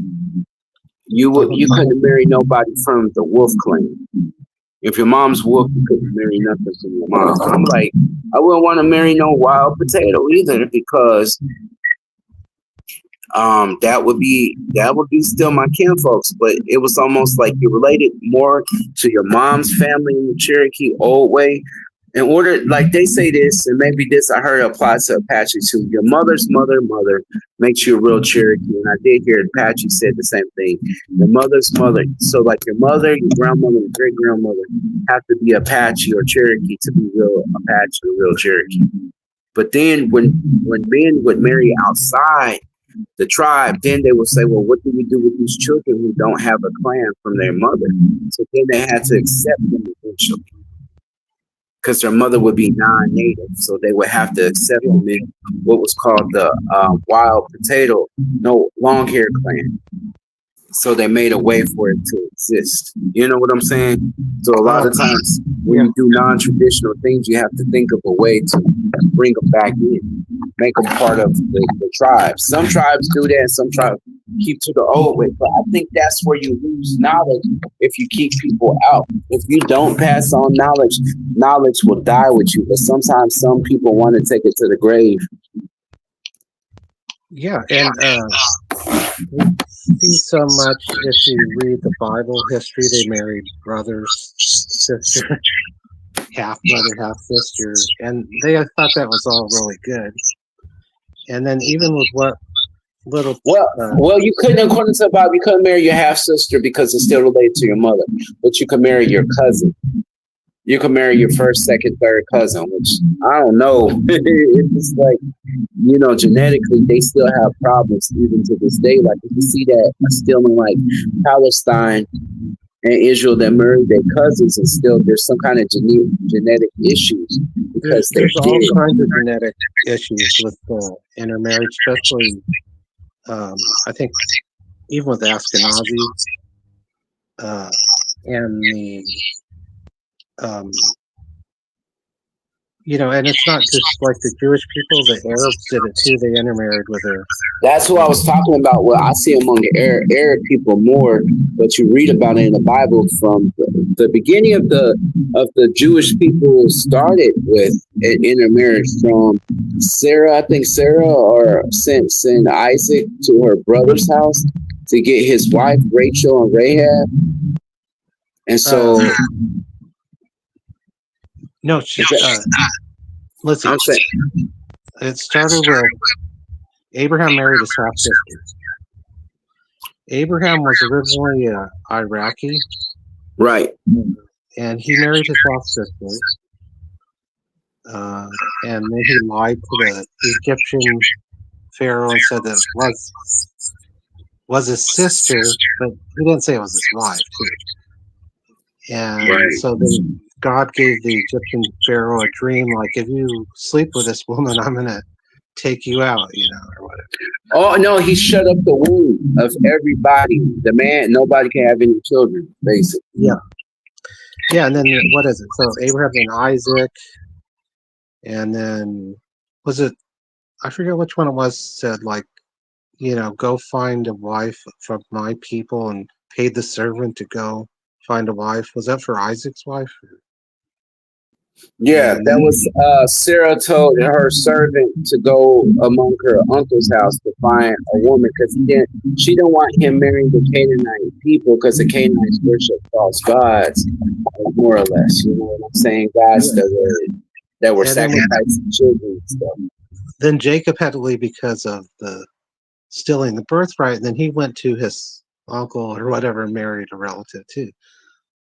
You couldn't marry nobody from the Wolf clan. If your mom's Wolf, you couldn't marry nothing from your mom. So I'm like, I wouldn't want to marry no Wild Potato either, because that would be still my kinfolks. But it was almost like you related more to your mom's family in the Cherokee old way. In order, like they say this, and maybe this I heard applies to Apache too. Your mother's mother makes you a real Cherokee. And I did hear Apache said the same thing. Your mother's mother. So like your mother, your grandmother, and great grandmother have to be Apache or Cherokee to be real Apache or real Cherokee. But then when men would marry outside the tribe, then they would say, well, what do we do with these children who don't have a clan from their mother? So then they had to accept them eventually, because their mother would be non-native, so they would have to accept them in what was called the Wild Potato, long-hair clan. So they made a way for it to exist. You know what I'm saying? So a lot of times when you do non-traditional things, you have to think of a way to bring them back in, make them part of the tribe. Some tribes do that, some tribes keep to the old way. But I think that's where you lose knowledge if you keep people out. If you don't pass on knowledge, knowledge will die with you. But sometimes some people want to take it to the grave. Yeah, and we see so much if you read the Bible history. They married brothers, sister, half brother, half sister, and they thought that was all really good. And then even with what little well, you couldn't, according to the Bible, you couldn't marry your half sister because it's still related to your mother, but you could marry your cousin. You can marry your first, second, third cousin, which I don't know. It's like, genetically, they still have problems even to this day. Like, if you see that still in like Palestine and Israel that married their cousins, and still there's some kind of genetic issues because there's all kinds of genetic issues with intermarriage, especially I think even with Ashkenazi and the um, and it's not just like the Jewish people, the Arabs did it too. They intermarried with their. That's what I was talking about. Well, I see among the Arab people more, but you read about it in the Bible from the beginning of the Jewish people started with an intermarriage from Sarah. I think Sarah or sent Isaac to her brother's house to get his wife Rachel and Rahab, and so No, let's see. I'm saying, It started with Abraham married his half sister. Abraham was originally Iraqi, right? and he married his half sister. And then he lied to the Egyptian pharaoh and said that it was his sister, but he didn't say it was his wife too. And Right. so then God gave the Egyptian pharaoh a dream, like, if you sleep with this woman, I'm gonna take you out, or whatever. Oh no, he shut up the womb of everybody. The man, nobody can have any children, basically. Yeah, and then what is it? So Abraham and Isaac, and then was it? I forget which one it was. Said like, go find a wife from my people, and paid the servant to go find a wife. Was that for Isaac's wife? Yeah, that was Sarah told her servant to go among her uncle's house to find a woman because she didn't want him marrying the Canaanite people because the Canaanites worship false gods, more or less. You know what I'm saying? Gods that were sacrificing children and stuff. Then Jacob had to leave because of the stealing the birthright, and then he went to his uncle or whatever and married a relative too.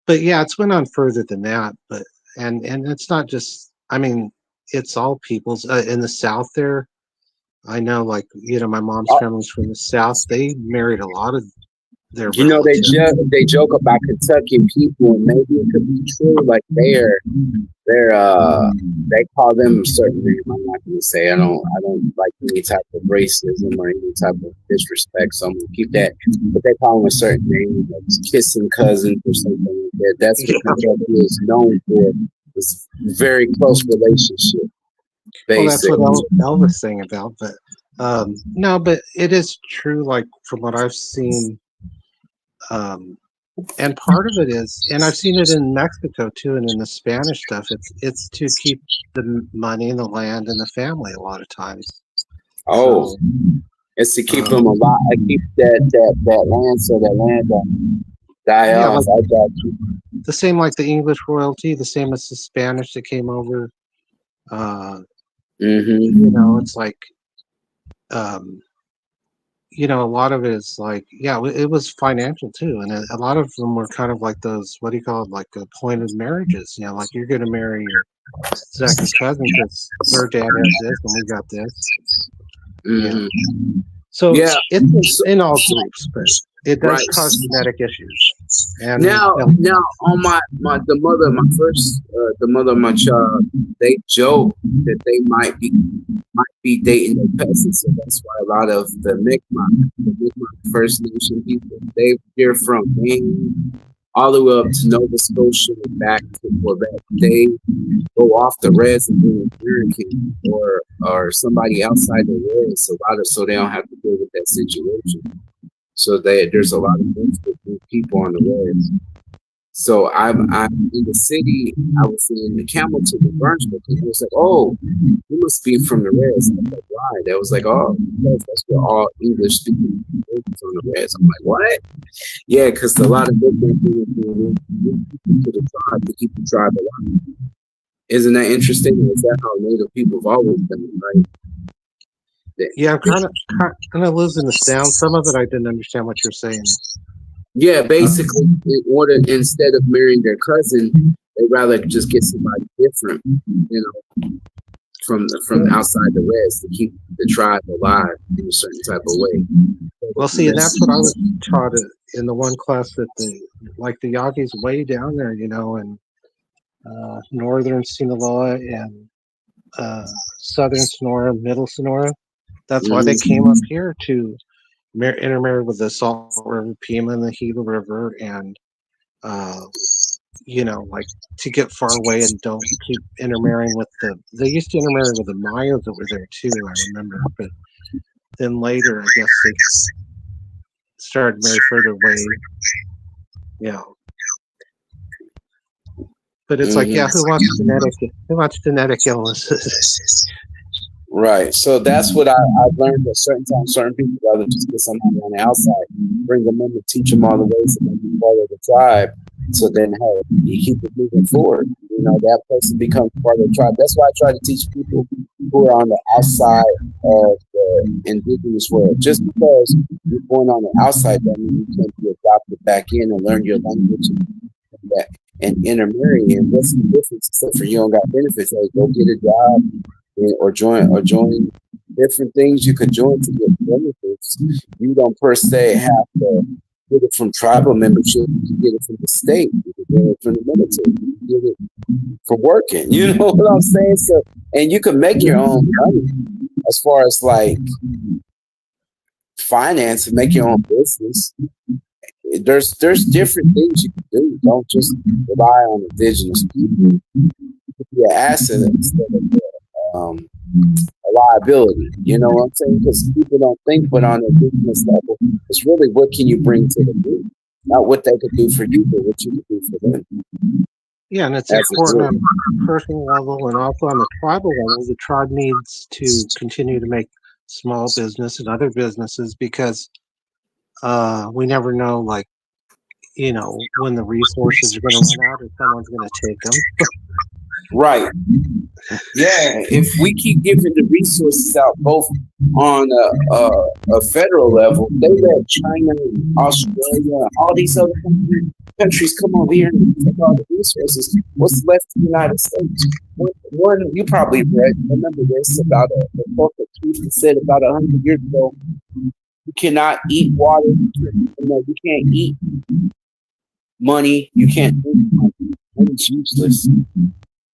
But yeah, it's went on further than that. But and it's not just. I mean, it's all peoples in the South. There, I know, like my mom's family's from the South. They married a lot of their. They joke about Kentucky people, and maybe it could be true. Like they call them a certain name. I'm not going to say. I don't like any type of racism or any type of disrespect. So I'm going to keep that. But they call them a certain name, like kissing cousins or something like that. That's what Kentucky is known for. This very close relationship. Well, that's what Elvis sang about. But no, but it is true. Like from what I've seen. And part of it is, and I've seen it in Mexico too, and in the Spanish stuff. It's to keep the money and the land and the family a lot of times. Oh, it's to keep them alive. I keep that land so that land don't die off. I got you. The same like the English royalty, the same as the Spanish that came over. It's like. A lot of it is like, it was financial too. And a lot of them were kind of like those, what do you call it? Like appointed marriages, like you're going to marry your second cousin because their dad has this and we got this. So it's in all groups, but it does cause genetic issues. And now on the mother of my child, they joke that they might be dating their cousins, so that's why a lot of the Mi'kmaq First Nation people, they're from Maine all the way up to Nova Scotia and back to Quebec. They go off the res and be American or somebody outside the res, so they don't have to deal with that situation. So there's a lot of people on the res. So I'm in the city. I was in the Campbellton in Burnsville, and it was like, oh, you must be from the res. I'm like, why? They was like, oh, that's where all English speaking people on the res. I'm like, what? Yeah, because a lot of people to the tribe to keep the tribe alive. Isn't that interesting? Is that how Native people have always been, right? Yeah, I'm kind of losing the sound. Some of it I didn't understand what you're saying. Yeah, basically, instead of marrying their cousin, they'd rather just get somebody different, from outside the res to keep the tribe alive in a certain type of way. Well, see, and that's what I was taught in the one class that the Yagi's way down there, in northern Sinaloa and southern Sonora, middle Sonora. That's why they came up here to intermarry with the Salt River, Pima, and the Gila River, and like to get far away and don't keep intermarrying with they used to intermarry with the Mayas that were there too, I remember. But then later, I guess they started very further away. Yeah. But it's like, yeah, who wants genetic illnesses? Right. So that's what I've learned that certain times, certain people rather just get somebody on the outside, bring them in to teach them all the ways that they can follow the tribe. So then, hey, you keep it moving forward. That person becomes part of the tribe. That's why I try to teach people who are on the outside of the indigenous world. Just because you're born on the outside doesn't mean you can't be adopted back in and learn your language and intermarry. And what's the difference? Except for you don't got benefits. Hey, go get a job. Or join different things you could join to get benefits. You don't per se have to get it from tribal membership. You can get it from the state. You can get it from the military. You can get it for working. You know what I'm saying? So, and you can make your own money as far as like finance and make your own business. There's different things you can do. Don't just rely on indigenous people. Be an asset instead of a liability. You know what I'm saying? Because people don't think, but on a business level, it's really what can you bring to the group, not what they could do for you, but what you can do for them. Yeah, and it's important on a personal level and also on the tribal level. The tribe needs to continue to make small business and other businesses because we never know, like, when the resources are going to run out or someone's going to take them. Right. Yeah. If we keep giving the resources out, both on a federal level, they let China, Australia, all these other countries come over here and take all the resources. What's left in the United States? One you probably read. Remember this about a corporate chief that said about 100 years ago, you cannot eat water. You can't eat money. You can't drink money. Money's useless.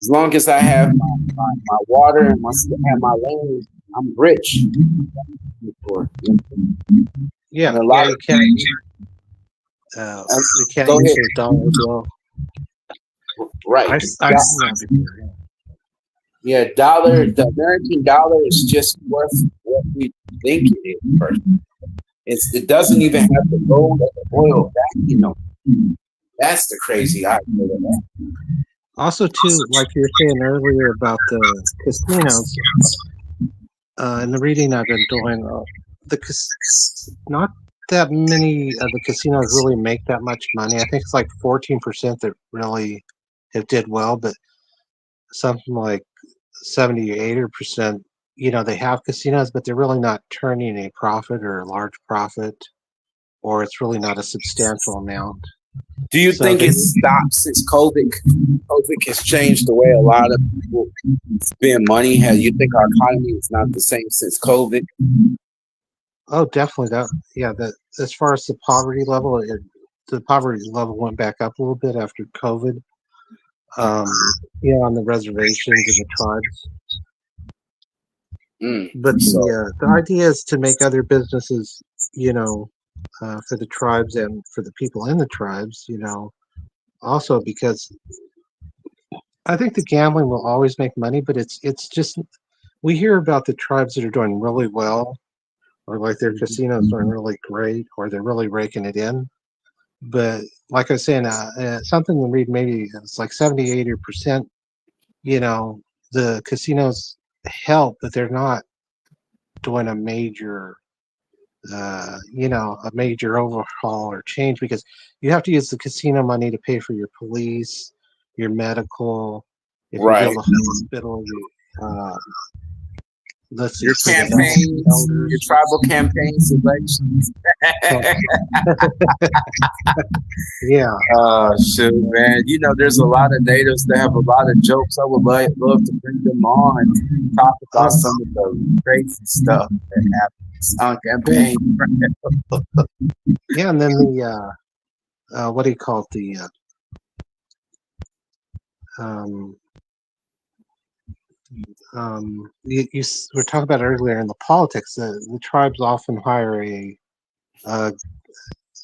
As long as I have my water and have my land, I'm rich. Yeah, and a lot of you can't use a dollar bill. Right. The American dollar is just worth what we think it is. It doesn't even have the gold or the oil back. That's the crazy idea of that. Also, too, like you were saying earlier about the casinos, in the reading I've been doing, not that many of the casinos really make that much money. I think it's like 14% that really have did well, but something like 70 or 80%, they have casinos, but they're really not turning a profit or a large profit, or it's really not a substantial amount. Do you think it's stopped since COVID? COVID has changed the way a lot of people spend money. You think our economy is not the same since COVID? Oh, definitely. As far as the poverty level, the poverty level went back up a little bit after COVID. On the reservations and the tribes. But the idea is to make other businesses, for the tribes and for the people in the tribes, also because I think the gambling will always make money, but it's just, we hear about the tribes that are doing really well, or like their casinos doing really great, or they're really raking it in. But like I was saying, something to read, maybe it's like 70, 80%, the casinos help, but they're not doing a major a major overhaul or change, because you have to use the casino money to pay for your police, your medical, if you build a hospital, your campaigns, your tribal campaigns, elections. Yeah. Shoot, man. There's a lot of natives that have a lot of jokes. I would love to bring them on and talk about some of the crazy stuff that happens on campaign. Yeah, and then the what do you call it? You were talking about earlier in the politics. The tribes often hire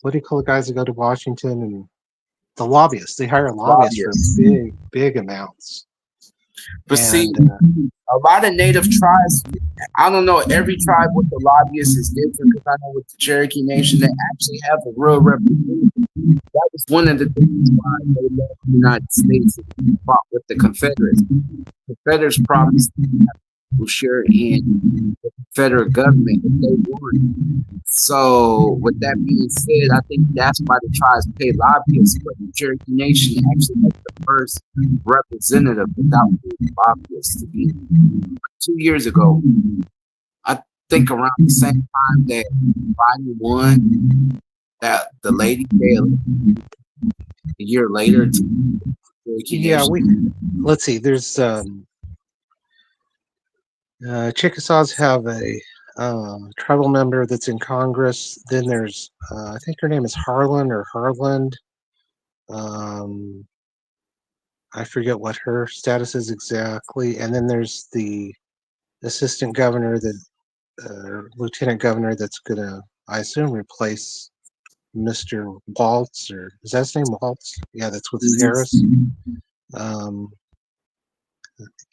what do you call the guys that go to Washington and the lobbyists. They hire lobbyists for big amounts. But see, And, a lot of native tribes, I don't know, every tribe with the lobbyists is different, because I know with the Cherokee Nation, they actually have a real representative. That was one of the things why they left the United States and fought with the Confederates. The Confederates promised to share in the Confederate government if they won. So, with that being said, I think that's why the tribes pay lobbyists, but the Cherokee Nation actually had the first representative without paying lobbyists to be 2 years ago. I think around the same time that Biden won, that the lady failed a year later to yeah, let's see. There's Chickasaws have a tribal member that's in Congress. Then there's I think her name is Harlan or Harland. I forget what her status is exactly. And then there's the assistant governor, lieutenant governor, that's gonna, I assume, replace Mr. Waltz, or is that his name, Waltz? Yeah, that's with Harris.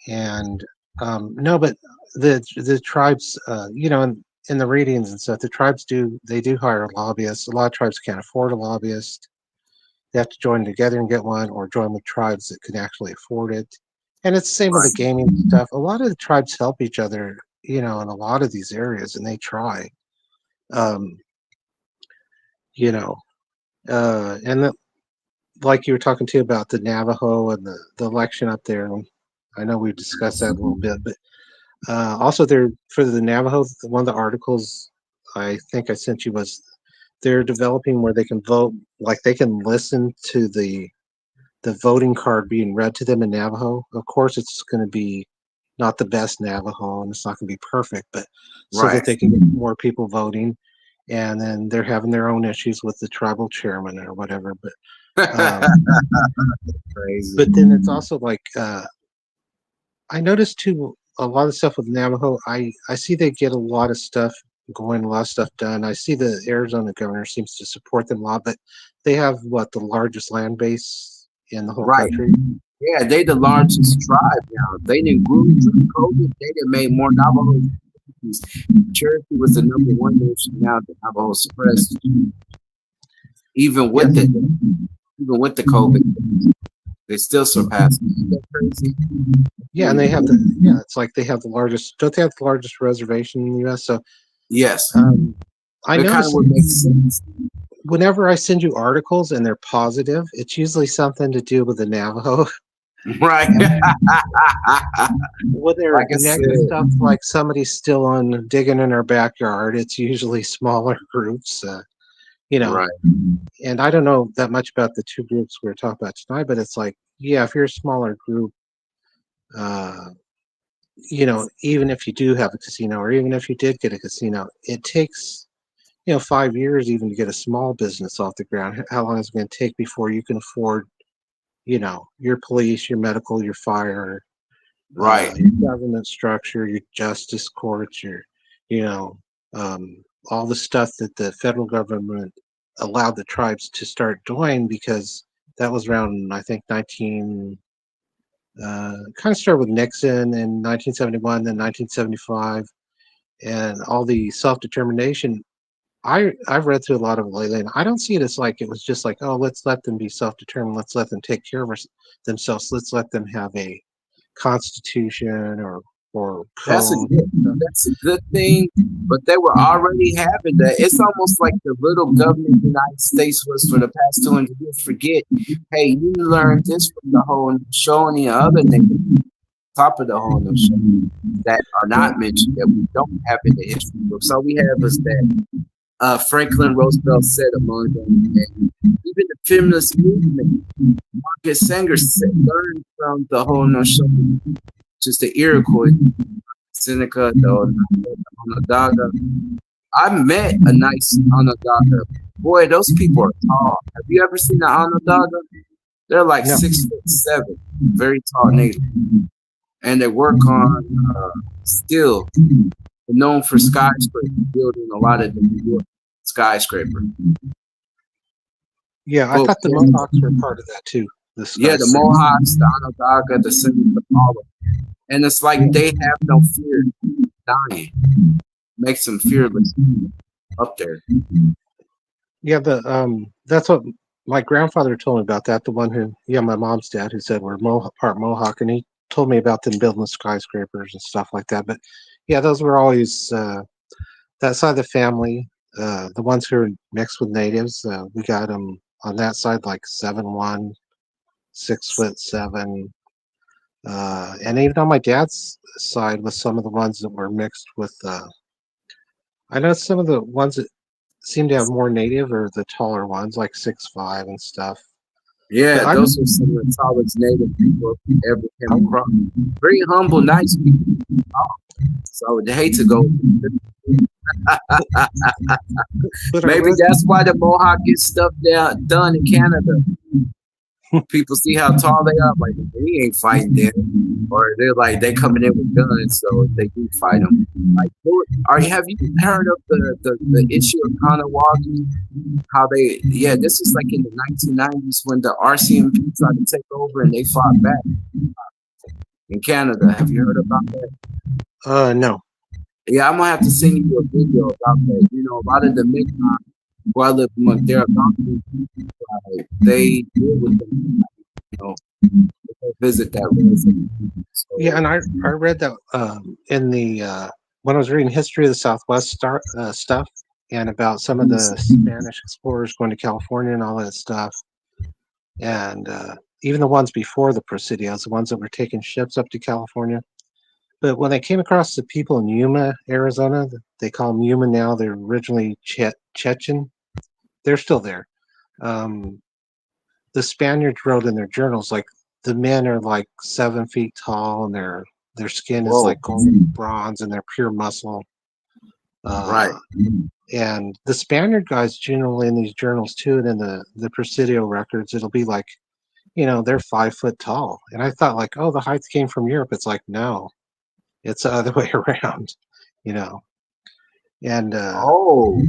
And no, but the tribes, in the readings and stuff, the tribes do hire lobbyists. A lot of tribes can't afford a lobbyist. They have to join together and get one, or join with tribes that can actually afford it. And it's the same with the gaming stuff. A lot of the tribes help each other, in a lot of these areas, and they try. And like you were talking to about the Navajo and the election up there. I know we've discussed that a little bit, but also there for the Navajo, one of the articles I think I sent you was they're developing where they can vote, like they can listen to the voting card being read to them in Navajo. Of course, it's going to be not the best Navajo, and it's not going to be perfect, but so that they can get more people voting. And then they're having their own issues with the tribal chairman or whatever. But crazy. But then it's also like I noticed too a lot of stuff with Navajo. I see they get a lot of stuff going, a lot of stuff done. I see the Arizona governor seems to support them a lot, but they have the largest land base in the whole country. Yeah, they the largest tribe now. They didn't grow during COVID. They didn't make more Navajo. Cherokee was the #1 nation. Now the Navajo suppressed, even with the COVID, they still surpassed. Isn't that crazy? Yeah, and they have it's like they have the largest. Don't they have the largest reservation in the U.S.? So yes, I know. Kind of would make sense. Whenever I send you articles and they're positive, it's usually something to do with the Navajo. Right. When they're negative stuff, like somebody's still on digging in our backyard, it's usually smaller groups, Right. And I don't know that much about the two groups we were talking about tonight, but it's like, yeah, if you're a smaller group, even if you do have a casino, or even if you did get a casino, it takes 5 years even to get a small business off the ground. How long is it going to take before you can afford your police, your medical, your fire, right, your government structure, your justice courts, all the stuff that the federal government allowed the tribes to start doing, because that was around, I think, kind of started with Nixon in 1971, then 1975, and all the self-determination. I've read through a lot of it lately, and I don't see it as like it was just like, oh, let's let them be self-determined, let's let them take care of themselves, let's let them have a constitution or code. That's a good thing, but they were already having that. It's almost like the little government of the United States was for the past 200 years. Forget, hey, you learned this from the Haudenosaunee and other niggas top of the Haudenosaunee that are not mentioned, that we don't have in the history book. So we have is that Franklin Roosevelt said among them, and even the feminist movement, Margaret Sanger learned from the Haudenosaunee, just the Iroquois, Seneca, the Onondaga. I met a nice Onondaga. Boy, those people are tall. Have you ever seen the Onondaga? They're like 6'7", very tall native, and they work on steel. They're known for skyscraper building, a lot of the New York skyscraper. Yeah, I But thought the Mohawks were part of that too. The yeah, Sky the Six. Mohawks, the Onondaga, the Seminole, and it's like they have no fear dying. Makes them fearless up there. Yeah, the that's what my grandfather told me about that. The one who, yeah, my mom's dad, who said we're part Mohawk, and he told me about them building skyscrapers and stuff like that. But yeah, those were always that side of the family. The ones who are mixed with natives, we got them on that side like 7'1", 6'7", and even on my dad's side with some of the ones that were mixed with. I know some of the ones that seem to have more native or the taller ones, like 6'5" and stuff. But Yeah, I those are some of the tallest native people ever came oh, across. Very humble, nice people. So I would hate to go. but I Maybe read, that's why the Mohawk gets stuff done in Canada. People see how tall they are, like we ain't fighting them, or they're like they coming in with guns, so they do fight them. Like, have you heard of the issue of Kanawagi? How they, yeah, this is like in the 1990s when the RCMP tried to take over and they fought back in Canada. Have you heard about that? no. Yeah, I'm gonna have to send you a video about that. You know, a lot of the Mi'kmaq who I live among, they're they deal with them. You know, they visit that reservation. Yeah, So and I read that in the when I was reading history of the Southwest stuff and about some of the Spanish explorers going to California and all that stuff, and even the ones before the Presidios, the ones that were taking ships up to California. But when they came across the people in Yuma, Arizona, they call them Yuma now. They're originally Chechen. They're still there. Um, the Spaniards wrote in their journals like the men are like 7 feet tall and their skin is whoa, like golden bronze and they're pure muscle. right. Uh, and the Spaniard guys generally in these journals too, and in the Presidio records, it'll be like, they're 5 foot tall. And I thought like, oh, the height came from Europe. It's like, no, it's the other way around, you know. And Oh,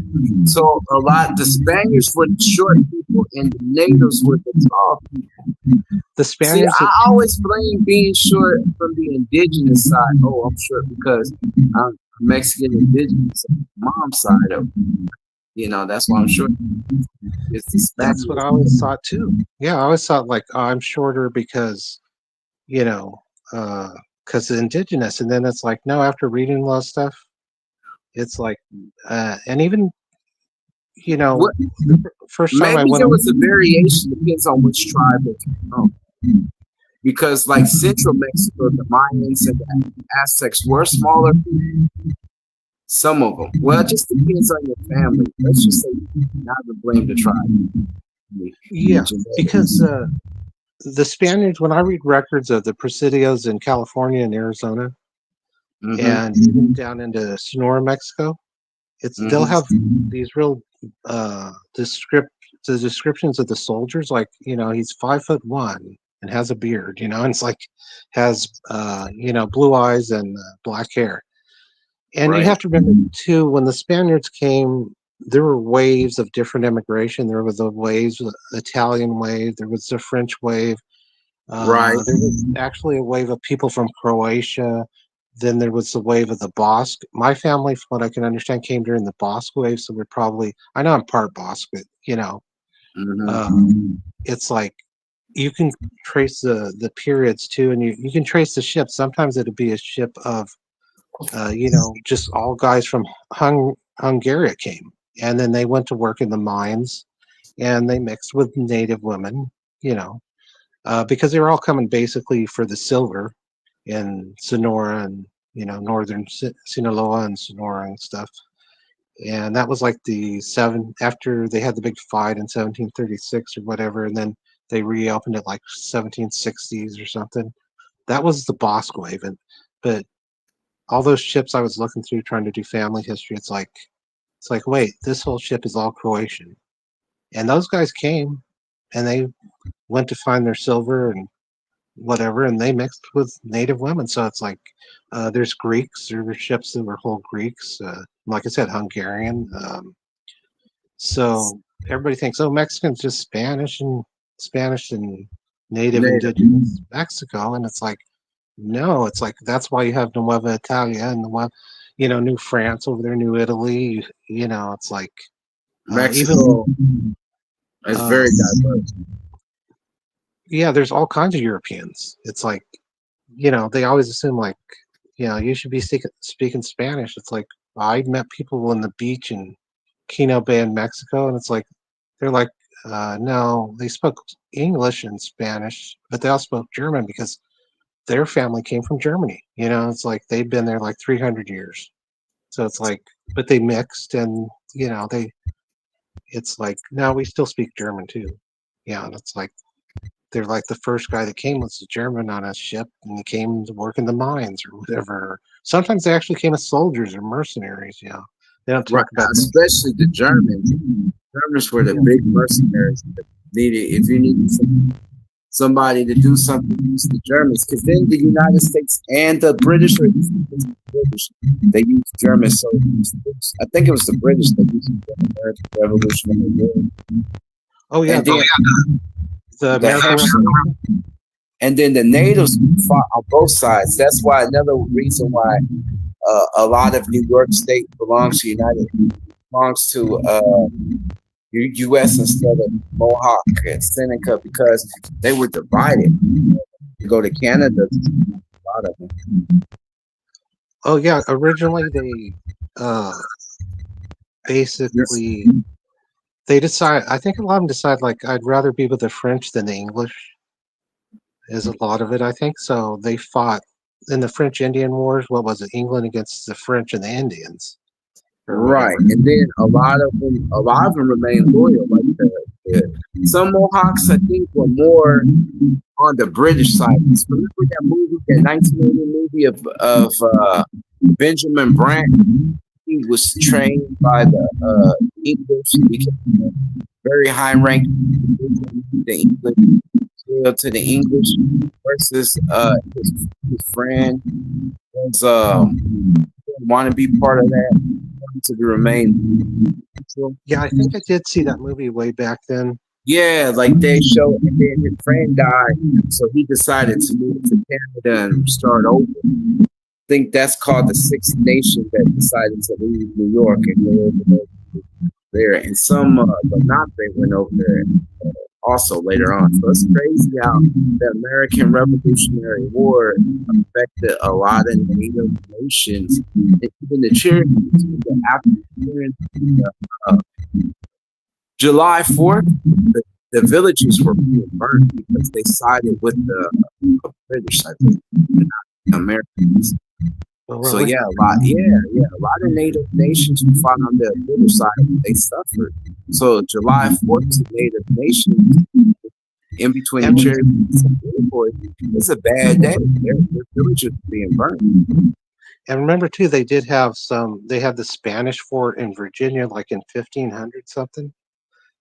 so a lot. The Spaniards were the short people, and the natives were the tall people. the See, Spaniards, I always blame being short from the indigenous side. Oh, I'm short because I'm Mexican indigenous on my mom's side of, that's why I'm short. It's the that's what Spaniards. I always thought too. Yeah, I always thought like, oh, I'm shorter because, you know, because indigenous. And then it's like, no, after reading a lot of stuff, it's like, and even, What? the first time I Maybe went, there was a variation. Depends on which tribe it came from. Because like Central Mexico, the Mayans and the Aztecs were smaller. Some of them. Well, it just depends on your family. Let's just say not to blame the tribe. yeah, because the Spaniards, when I read records of the Presidios in California and Arizona, Mm-hmm. and even down into Sonora, Mexico, they'll have these real the descriptions of the soldiers, like, he's 5'1" and has a beard, and it's like has blue eyes and black hair. And you Right. have to remember too, when the Spaniards came, there were waves of different immigration. There was the waves, the Italian wave, there was the French wave. Right. There was actually a wave of people from Croatia. Then there was the wave of the Basque. My family, from what I can understand, came during the Basque wave. So we're probably, I know I'm part Basque, but Mm-hmm. it's like you can trace the periods too, and you can trace the ship. Sometimes it'll be a ship of, just all guys from Hungary came, and then they went to work in the mines, and they mixed with native women, because they were all coming basically for the silver in Sonora and northern Sinaloa and Sonora and stuff. And that was like after they had the big fight in 1736 or whatever, and then they reopened it like 1760s or something. That was the Bosque wave, but all those ships I was looking through trying to do family history, it's like wait, this whole ship is all Croatian, and those guys came and they went to find their silver and whatever, and they mixed with native women. So it's like there's Greeks. There were ships that were whole Greeks. Like I said, Hungarian. So everybody thinks, oh, Mexican's just Spanish and native Native. indigenous Mexico, and it's like, no, it's like that's why you have Nueva Italia and New France over there, New Italy. It's like Mexico is uh, very diverse. yeah, there's all kinds of Europeans. It's like, they always assume like, you should be speaking Spanish. It's like I met people on the beach in Quino Bay in Mexico, and it's like they're like, no, they spoke English and Spanish, but they all spoke German because their family came from Germany. It's like they've been there like 300 years. So it's like, but they mixed, and it's like, no, we still speak German too. Yeah, and it's like they're like the first guy that came was a German on a ship, and he came to work in the mines or whatever. Sometimes they actually came as soldiers or mercenaries. Yeah, they don't talk about that. Especially the Germans. Germans were the big mercenaries that needed. If you needed somebody to do something, use the Germans. Because then the United States and the British, they used German soldiers. I think it was the British that used the American Revolutionary War. Oh yeah, And then, the American Revolution. And then the natives fought on both sides. That's why another reason why a lot of New York State belongs to U.S. instead of Mohawk and Seneca, because they were divided. You go to Canada, a lot of them. Oh yeah, originally they basically they decide. I think a lot of them decide like I'd rather be with the French than the English. Is a lot of it, I think. So they fought in the French Indian Wars. What was it? England against the French and the Indians. Right, and then a lot of them remain loyal. Like some Mohawks, I think, were more on the British side. Remember that movie, that 1980 movie of Benjamin Brandt? He was trained by the English. He became a very high rank the English to the English versus his friend was want to be part of that, to remain. Yeah, I think I did see that movie way back then. Yeah, like they show, and then his friend died, so he decided to move to Canada and start over. I think that's called the Six Nations that decided to leave New York and go over there. And some, but not they went over there also later on. So it's crazy how the American Revolutionary War affected a lot of Native nations, even the Cherokees, the Africans. July 4th, the villages were being burned because they sided with the British, I think, not Americans. So yeah, a lot of Native nations who fought on the British side, they suffered. So July 4th to Native nations in between the Cherokees and the Iroquois, it's a bad day. Their villages were being burned. And remember too, they had the Spanish fort in Virginia, like in 1500 something.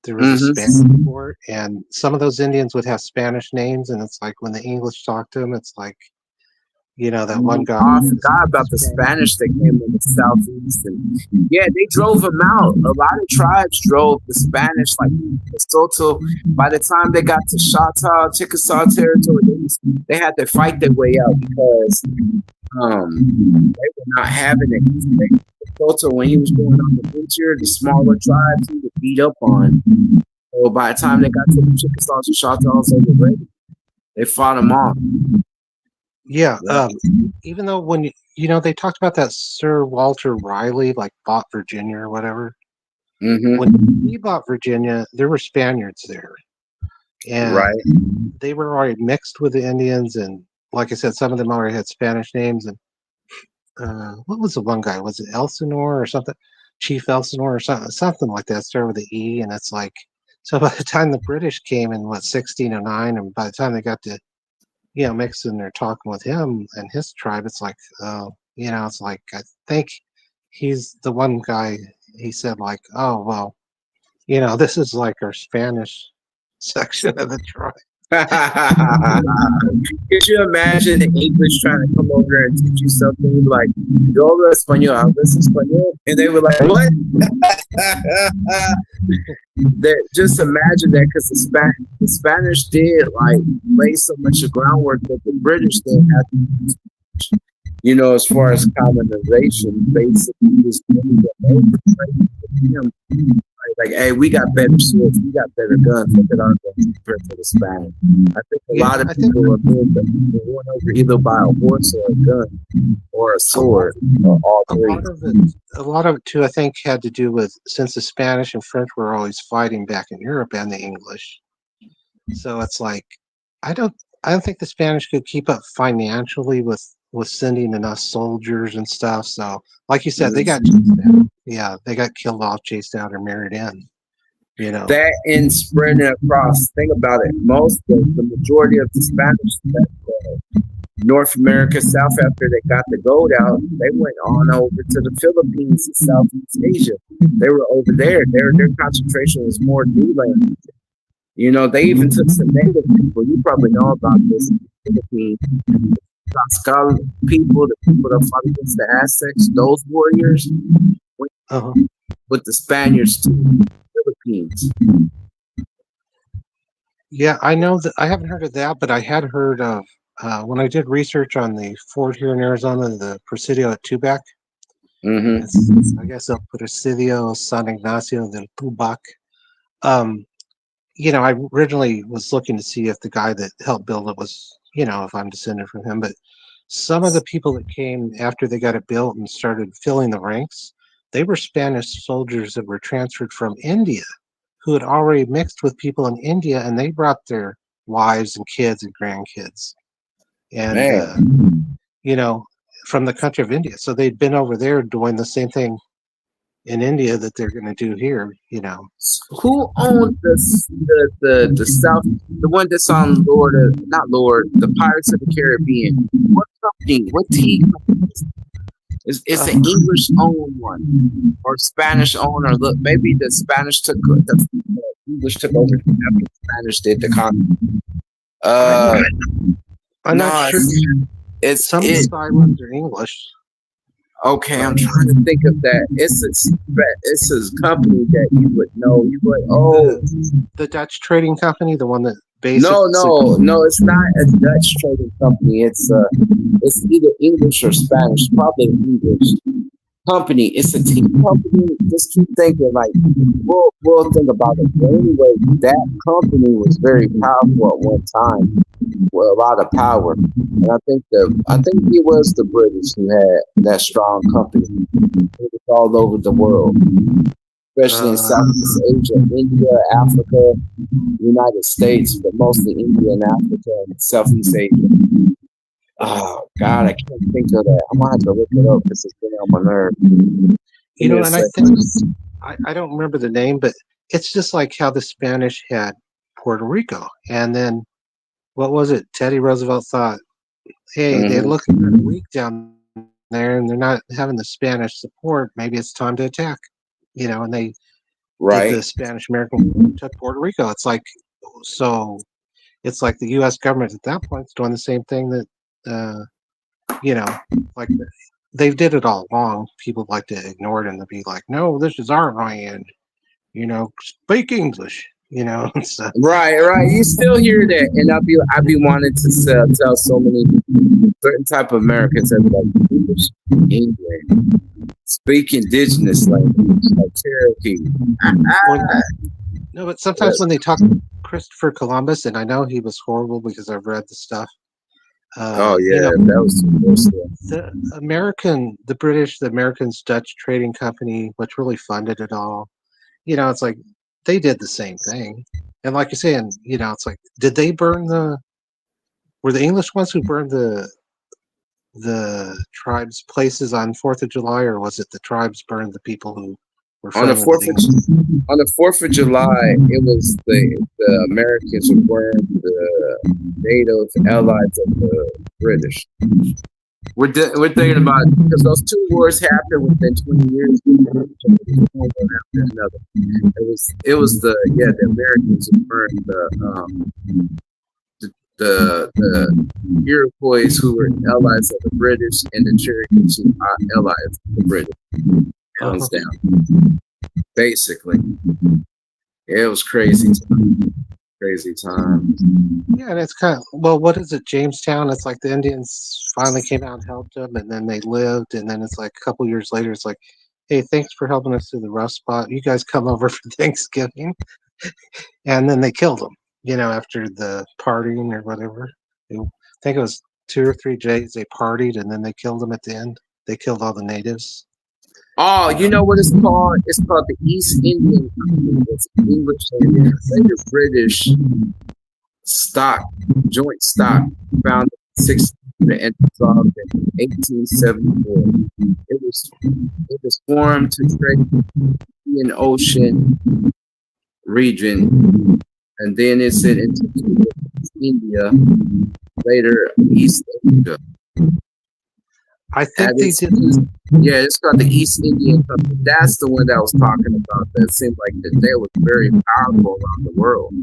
There was a Spanish fort, and some of those Indians would have Spanish names, and it's like when the English talk to them, it's like, that one guy. I forgot about the Spanish that came in the southeast, and they drove them out. A lot of tribes drove the Spanish, like the Soto. By the time they got to Chickasaw territory, they had to fight their way out because they were not having it. Soto, when he was going on the frontier, the smaller tribes he would beat up on. So by the time they got to the Chickasaws and Choctaws, they were ready. They fought them off. Yeah, even though when they talked about that Sir Walter Raleigh like bought Virginia or whatever. When he bought Virginia, there were Spaniards there, and they were already mixed with the Indians, and like I said, some of them already had Spanish names. And what was the one guy? Was it Elsinore or something? Chief Elsinore or something like that. Started with an E, and it's like, so by the time the British came in 1609, and by the time they got to mixing, they're talking with him and his tribe. It's like, it's like, I think he's the one guy. He said like, oh well, this is like our Spanish section of the tribe. Could you imagine the English trying to come over and teach you something like, yo hablo español, hablas español? And they were like, what? That just imagine that because the Spanish did like lay so much of groundwork that the British didn't have to, as far as colonization, basically just giving them over. Like, hey, we got better swords, we got better guns. Look at our guns compared to the Spanish. I think a lot of people are won over either by a horse or a gun or a sword or all three. A lot of it too, I think, had to do with since the Spanish and French were always fighting back in Europe and the English. So it's like I don't think the Spanish could keep up financially with sending enough soldiers and stuff. So, like you said, they got chased out. Yeah, they got killed off, chased out, or married in. That and spreading across. Think about it. The majority of the Spanish that North America, South, after they got the gold out, they went on over to the Philippines and Southeast Asia. They were over there. Their concentration was more Newland. They even took some native people. You probably know about this in the Philippines. Tlaxcala people, the people that fought against the Aztecs, those warriors went with the Spaniards to the Philippines. Yeah, I know that. I haven't heard of that, but I had heard of when I did research on the fort here in Arizona, the Presidio at Tubac. I guess El Presidio San Ignacio del Tubac. I originally was looking to see if the guy that helped build it was, if I'm descended from him, but some of the people that came after they got it built and started filling the ranks, they were Spanish soldiers that were transferred from India who had already mixed with people in India, and they brought their wives and kids and grandkids. And, from the country of India. So they'd been over there doing the same thing in India that they're going to do here, Who owned the South, the one that's on the Pirates of the Caribbean? What company? What team? It's an English owned one or Spanish owned, or look, maybe the Spanish took the English took over after the Spanish did the conquest. I'm not sure. Some of the islands are English. Okay, I'm trying to think of that. It's a company that you would know. You would the Dutch trading company, the one that No, it's not a Dutch trading company. It's either English or Spanish, probably English company. It's a team company. Just keep thinking, like, we'll think about it. But anyway, that company was very powerful at one time, with a lot of power. And I think it was the British who had that strong company. It was all over the world, especially in Southeast Asia, India, Africa, United States, but mostly India and Africa and Southeast Asia. Oh God, I can't think of that. I'm gonna have to look it up because it's been on my nerve. And I think I don't remember the name, but it's just like how the Spanish had Puerto Rico, and then what was it? Teddy Roosevelt thought, hey, they're looking kind of weak down there, and they're not having the Spanish support. Maybe it's time to attack. And they did the Spanish American took Puerto Rico. It's like the U.S. government at that point is doing the same thing that like they did it all along. People like to ignore it and be like, no, this is our land. Speak English. So. Right. You still hear that, and I'd be wanting to tell so many certain type of Americans that like English, speak indigenous language like Cherokee. No, but sometimes when they talk to Christopher Columbus, and I know he was horrible because I've read the stuff. That was too worse. The British, the Americans, Dutch trading company, which really funded it all. It's like they did the same thing. And like you're saying, it's like, did they were the English ones who burned the tribes' places on 4th of July, or was it the tribes burned the people who were on the 4th of July? It was the Americans who burned the native allies of the British. We're thinking about, because those two wars happened within 20 years, one after another. It was the Americans who burned the Iroquois, who were allies of the British, and the Cherokees who were allies of the British. Hands down. basically. It was crazy time. Crazy time. Yeah, and it's kind of, well, what is it, Jamestown? It's like the Indians finally came out and helped them, and then they lived, and then it's like a couple years later, it's like, hey, thanks for helping us through the rough spot. You guys come over for Thanksgiving, and then they killed them. After the partying or whatever. I think it was 2 or 3 days they partied, and then they killed them at the end. They killed all the natives. Oh, you know what it's called? It's called the East Indian Company. It's English and later British stock, joint stock, founded in 1600 and dissolved in 1874. It was formed to trade the Indian Ocean region, and then it said into India, later East Asia. I think they did. Yeah, it's called the East Indian Company. That's the one that I was talking about. That seemed like that they were very powerful around the world.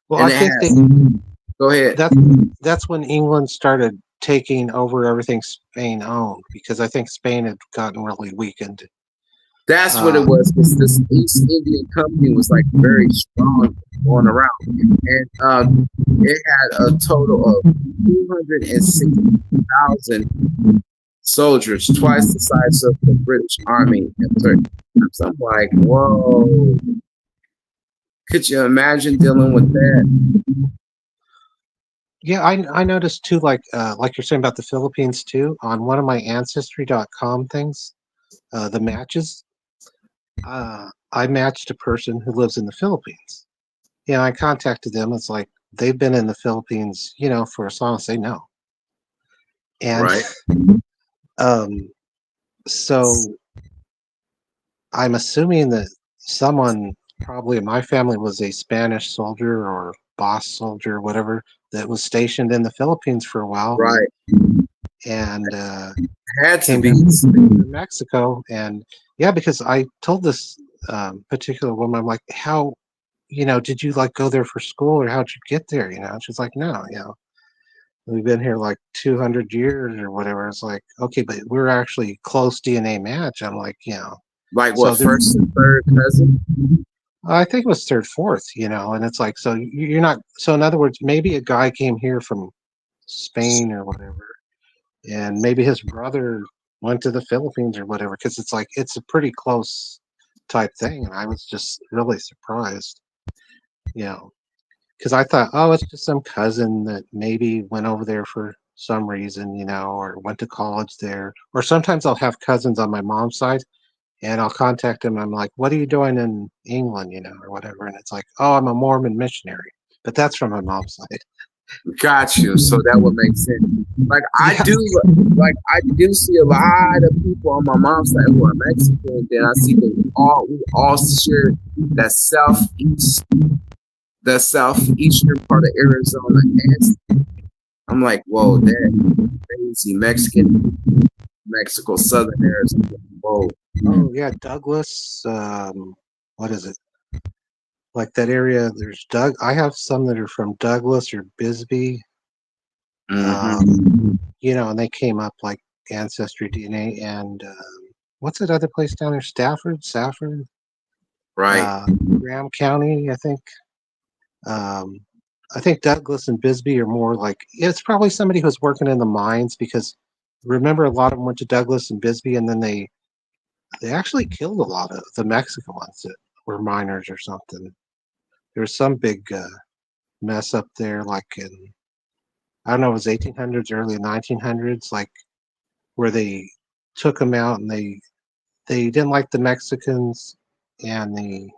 Well, And I think go ahead. that's when England started taking over everything Spain owned, because I think Spain had gotten really weakened. That's what it was. Because this East Indian Company was like very strong going around, and it had a total of 260,000 soldiers, twice the size of the British Army. So I'm like, whoa! Could you imagine dealing with that? Yeah, I noticed too, like you're saying about the Philippines too, on one of my Ancestry.com things, the matches. I matched a person who lives in the Philippines. I contacted them. It's like they've been in the Philippines, for as long as they know. And Right. So I'm assuming that someone probably in my family was a Spanish soldier or boss soldier or whatever that was stationed in the Philippines for a while. Right. And had to came be to Mexico. And yeah, because I told this particular woman, I'm like, how, did you like go there for school, or how'd you get there? She's like, no, we've been here like 200 years or whatever. It's like, okay, but we're actually close DNA match. I'm like, like what, so first and third cousin? I think it was third, fourth, and it's like, so you're not, so in other words, maybe a guy came here from Spain or whatever, and maybe his brother went to the Philippines or whatever, because it's like, it's a pretty close type thing. And I was just really surprised, because I thought, oh, it's just some cousin that maybe went over there for some reason, or went to college there. Or sometimes I'll have cousins on my mom's side, and I'll contact them. I'm like, what are you doing in England, or whatever? And it's like, oh, I'm a Mormon missionary. But that's from my mom's side. Got you. So that would make sense. Like I do see a lot of people on my mom's side who are Mexican. Then I see we all share that southeastern part of Arizona. And I'm like, whoa, that crazy Mexico, southern Arizona. Whoa. Oh yeah, Douglas. What is it? Like that area, there's I have some that are from Douglas or Bisbee. Mm-hmm. And they came up like Ancestry DNA. And what's that other place down there? Safford. Right. Graham County, I think. I think Douglas and Bisbee are more like, it's probably somebody who's working in the mines, because remember, a lot of them went to Douglas and Bisbee, and then they actually killed a lot of the Mexican ones that were miners or something. There's some big mess up there, like in, I don't know, it was 1800s, early 1900s, like where they took them out, and they didn't like the Mexicans and the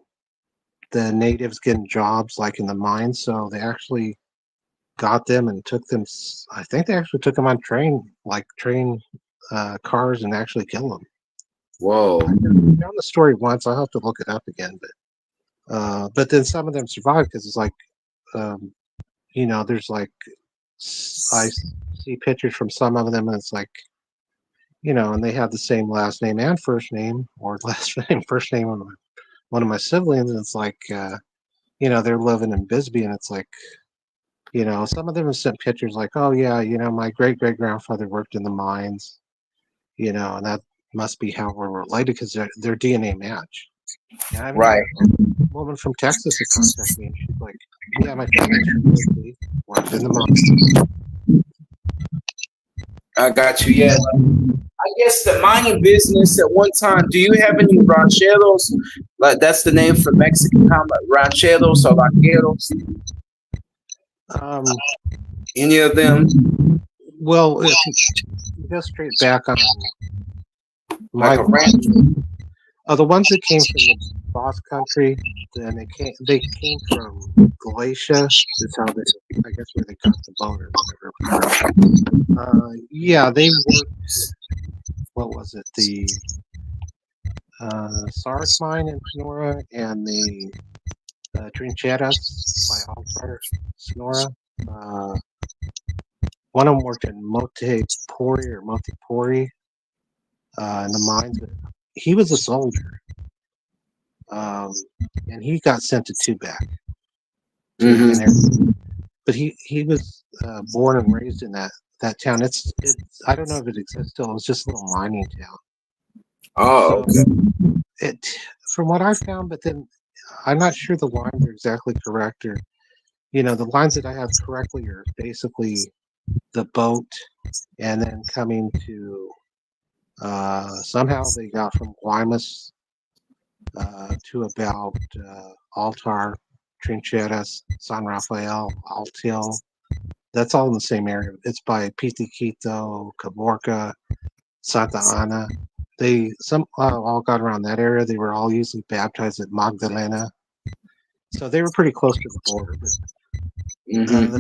natives getting jobs like in the mines, so they actually got them and took them. I think they actually took them on train cars, and actually killed them. Whoa! I found the story once. I'll have to look it up again, but then some of them survived, because it's like, there's like, I see pictures from some of them, and it's like, and they have the same last name and first name, or last name, first name of one of my siblings, and it's like, they're living in Bisbee, and it's like, some of them have sent pictures like, oh yeah, my great grandfather worked in the mines, and that must be how we're related, because they're DNA match. And I've had Right. a woman from Texas who contacted me, and she's like, "Yeah, my family's from Berkeley, worked in the mines." I got you. Yeah. I guess the mining business at one time. Do you have any rancheros? Like that's the name for Mexican rancheros or vaqueros. Um, Any of them? well, if you go straight back on Like my a ranch? the ones that came from the Basque Country, then they came from Galatia. Is how they, I guess, where they got the boat or whatever. Yeah, they worked. What was it? The Sark mine in Sonora and the Trincheras by Altar Sonora. Uh, one of them worked in Motipori in the mines. But he was a soldier, and he got sent to Tubac. Mm-hmm. But he was born and raised in that town. It's I don't know if it exists still. It was just a little mining town. Oh, So okay. it, from what I found, but then I'm not sure the lines are exactly correct, or the lines that I have correctly are basically the boat, and then coming to somehow they got from Guaymas to about Altar, Trincheras, San Rafael, Altil. That's all in the same area. It's by Pitiquito, Caborca, Santa Ana. They all got around that area. They were all usually baptized at Magdalena, so they were pretty close to the border. But Mm-hmm. the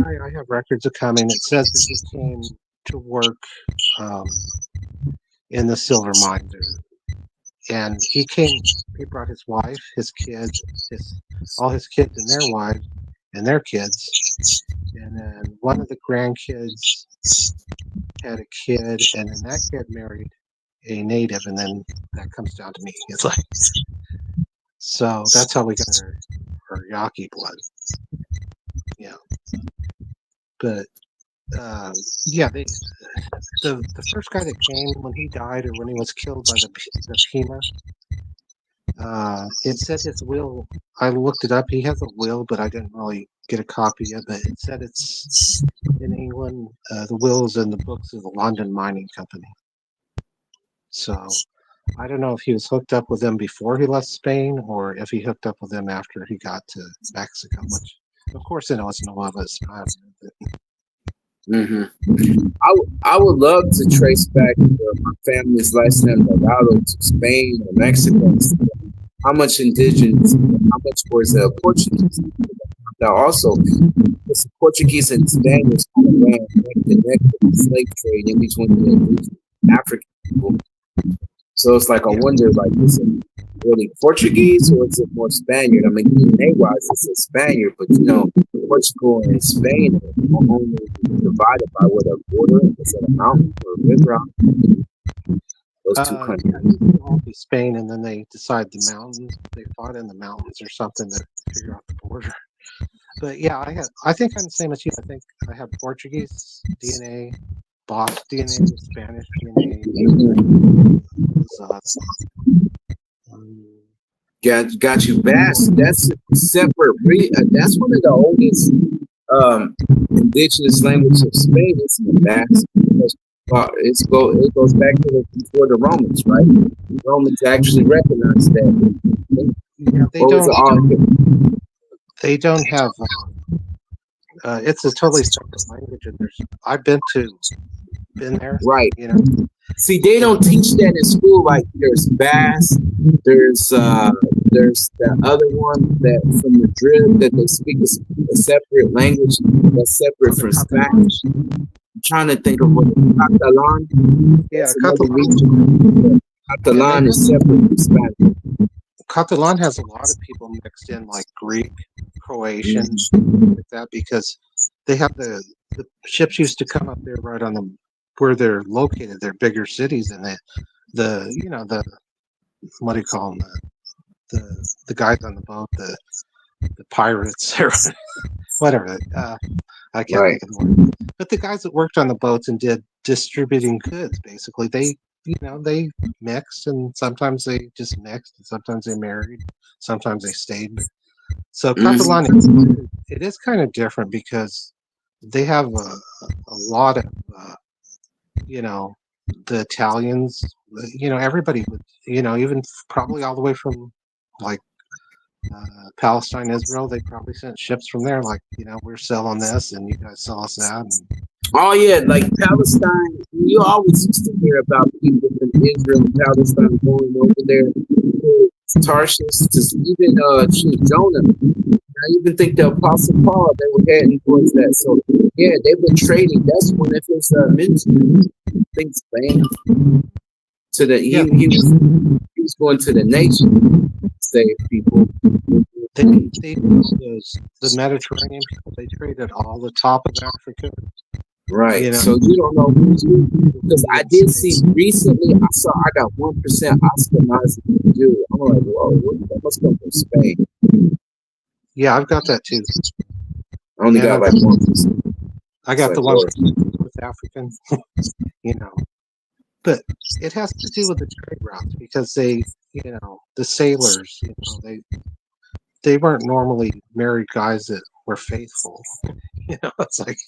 guy I have records of coming. It says that he came to work in the silver mine there, and he came. He brought his wife, his kids, all his kids and their wives and their kids, and then one of the grandkids had a kid, and then that kid married a native, and then that comes down to me. It's like, so that's how we got our Yaqui blood. Yeah, but yeah, the first guy that came when he died or when he was killed by the Pima, it said his will. I looked it up. He has a will, but I didn't really get a copy of it. It said it's in England. The will is in the books of the London Mining Company. So I don't know if he was hooked up with them before he left Spain or if he hooked up with them after he got to Mexico, which, of course, I know it's no of us. Mm-hmm. I would love to trace back my family's last name Delgado to Spain or Mexico. How much indigenous, how much was Portuguese? Now also, the Portuguese and Spaniards kind of ran the slave trade in between the African people. So it's like I wonder, like, is it really Portuguese or is it more Spaniard? I mean, DNA-wise, it's a Spaniard, but Portugal and Spain are only divided by what a border is it a mountain or a river? Those two countries. Yeah, all be Spain, and then they decide the mountains. They fought in the mountains or something to figure out the border. But yeah, I think I'm the same as you. I think I have Portuguese DNA, Basque DNA, Spanish DNA. Got you. Basque. That's separate. That's one of the oldest indigenous languages of Spain. It's the Basque. It goes back to before the Romans, right? The Romans actually recognized that. Yeah, they don't have. It's a totally separate language, and I've been there, right? See, they Yeah. don't teach that in school. Like there's Basque, there's the other one that from Madrid that they speak a separate language that's separate from Spanish. I'm trying to think of what Catalan. Yeah, Catalan is separate from Spanish. Catalan has a lot of people mixed in, like Greek, Croatian, like that, because they have the ships used to come up there right on the where they're located. They're bigger cities, and the what do you call them? The guys on the boat, the pirates, or whatever. I can't think of the word. But the guys that worked on the boats and did distributing goods, basically, they mixed, and sometimes they just mixed, and sometimes they married, sometimes they stayed. So Mhm. Catalani, it is kind of different because they have a lot of, you know, the Italians, everybody would, even probably all the way from like Palestine, Israel, they probably sent ships from there, like, we're selling this and you guys sell us that. And, Oh yeah, like Palestine. You always used to hear about people from Israel and Palestine going over there to Tarshish, to even Jonah. I even think the Apostle Paul, they were heading towards that. So yeah, they've been trading. That's one of his ministry things, man. To the yeah, he was going to the nation, save people. they the Mediterranean people, they traded all the top of Africa. Right. So you don't know who's who. Because I did see recently, I got 1% Ashkenazi Jew. I'm like, whoa, that must come from Spain. Yeah, I've got that too. I only And got like 1%. I It's got like, the ones Lord. with African, you know. But it has to do with the trade routes because the sailors, they weren't normally married guys that were faithful. It's like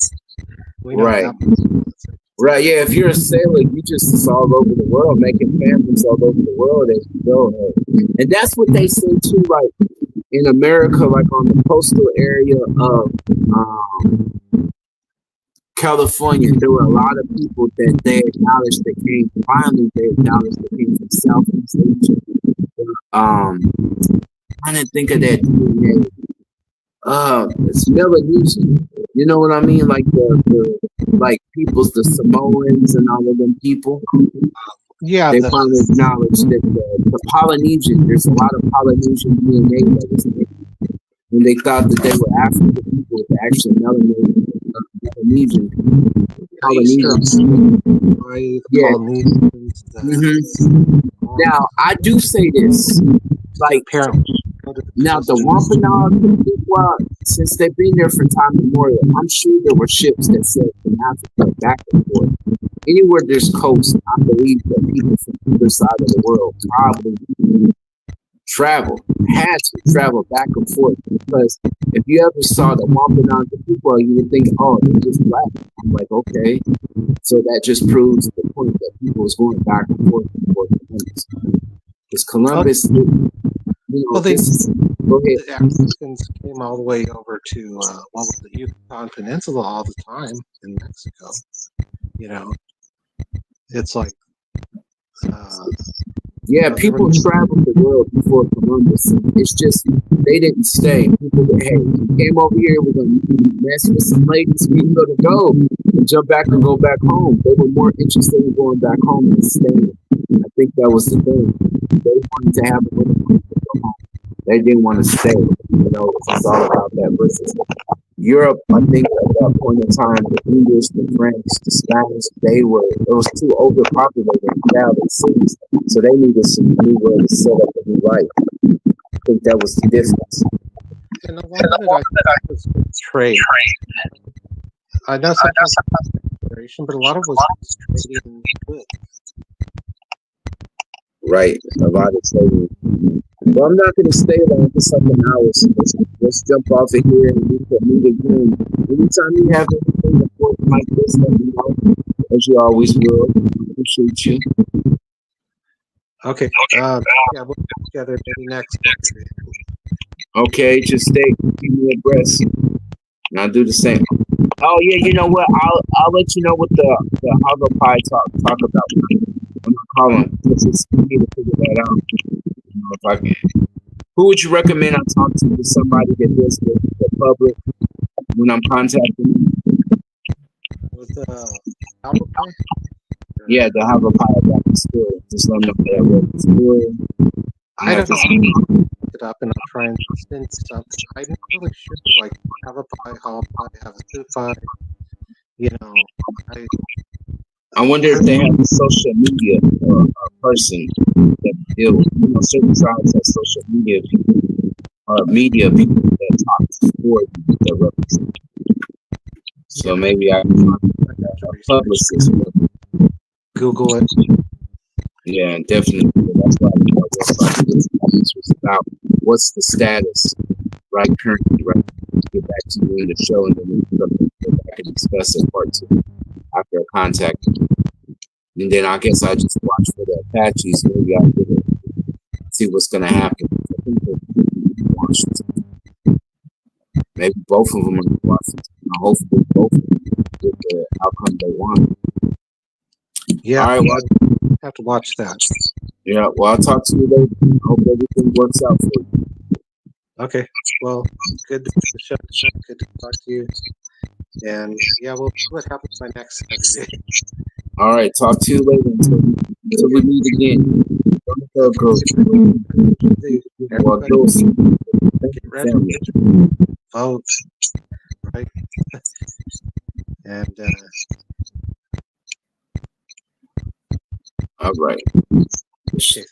we know what Right. happens. Right. Yeah. If you're a sailor, you just all over the world, making families all over the world as you go. And that's what they say too, like in America, like on the coastal area of California, there were a lot of people that they acknowledged that came. Finally, they acknowledged that came from Southeast Asia. I didn't think of that name. It's Melanesian. You know what I mean? Like the like peoples, the Samoans and all of them people. Yeah, They finally acknowledged that the Polynesian. There's a lot of Polynesian DNA that was made. When they thought that they were African people, they actually Melanesian Polynesians. Yeah. Polynesians. Now I do say this, like now the Wampanoag people, since they've been there for time immemorial, I'm sure there were ships that sailed from Africa back and forth. Anywhere there's coast, I believe that people from either side of the world probably had to travel back and forth, because if you ever saw the Wampanoag people, you would think, oh, they're just black. I'm like, okay, so that just proves the point that people was going back and forth before Columbus. Because Columbus, go ahead. The Africans came all the way over to the Yucatan Peninsula all the time in Mexico. It's like people traveled the world before Columbus. It's just they didn't stay. People that, hey, we came over here, we're gonna mess with some ladies, we're gonna go and jump back and go back home. They were more interested in going back home than staying. I think that was the thing. They wanted to have a little money to go home. They didn't want to stay. It's all about that versus Europe. I think at that point in time, the English, the French, the Spanish, it was too overpopulated in crowded cities. So they needed some new way to set up a new life. I think that was the difference. And a lot of it, I think, was trade. I know sometimes exploration, but a lot of it was trading goods. Right, a lot of trading. Well, I'm not going to stay long for something hours. Let's jump off of here and we can meet again. Anytime you have anything important like this, let me know, as you always will. I appreciate you. Okay. We'll get together maybe next week. Okay, just keep me abreast, and I'll do the same. Oh yeah, you know what? I'll let you know what the Hoggle Pie talk about. I'm gonna call him. Let's just need to figure that out. If I can. Who would you recommend I talk to? Somebody that deals with the public when I'm contacting them? With Hoggle Pie? Yeah, the Hoggle Pie back in school. Just let them know that I work in school. I don't know. Look it up and I'll try and send something. I'm not really sure. Like Hoggle Pie, have a soup pie. I wonder if they have a social media or a person that deal with, certain tribes have social media people or media people that talk for the represent. So maybe I can find a publicist. Google it. Yeah, definitely. That's why this was about what's the status right currently, right? Let's get back to you in the show, and then we're going to go back and discuss it part two after a contact. And then I guess I just watch for the Apaches. Maybe I'll get it, see what's going to happen. I think they're Washington. Maybe both of them are in Washington. Hopefully, both of them get the outcome they want. Yeah, All right. Well, have to watch that. yeah. Well, I'll talk to you later. I hope everything works out for you. Okay. Well, good to good to talk to you. And yeah, we'll see what happens by next Saturday. All right. Talk to you later until we meet again. Everybody get ready. Vote. Right. And all right. okay.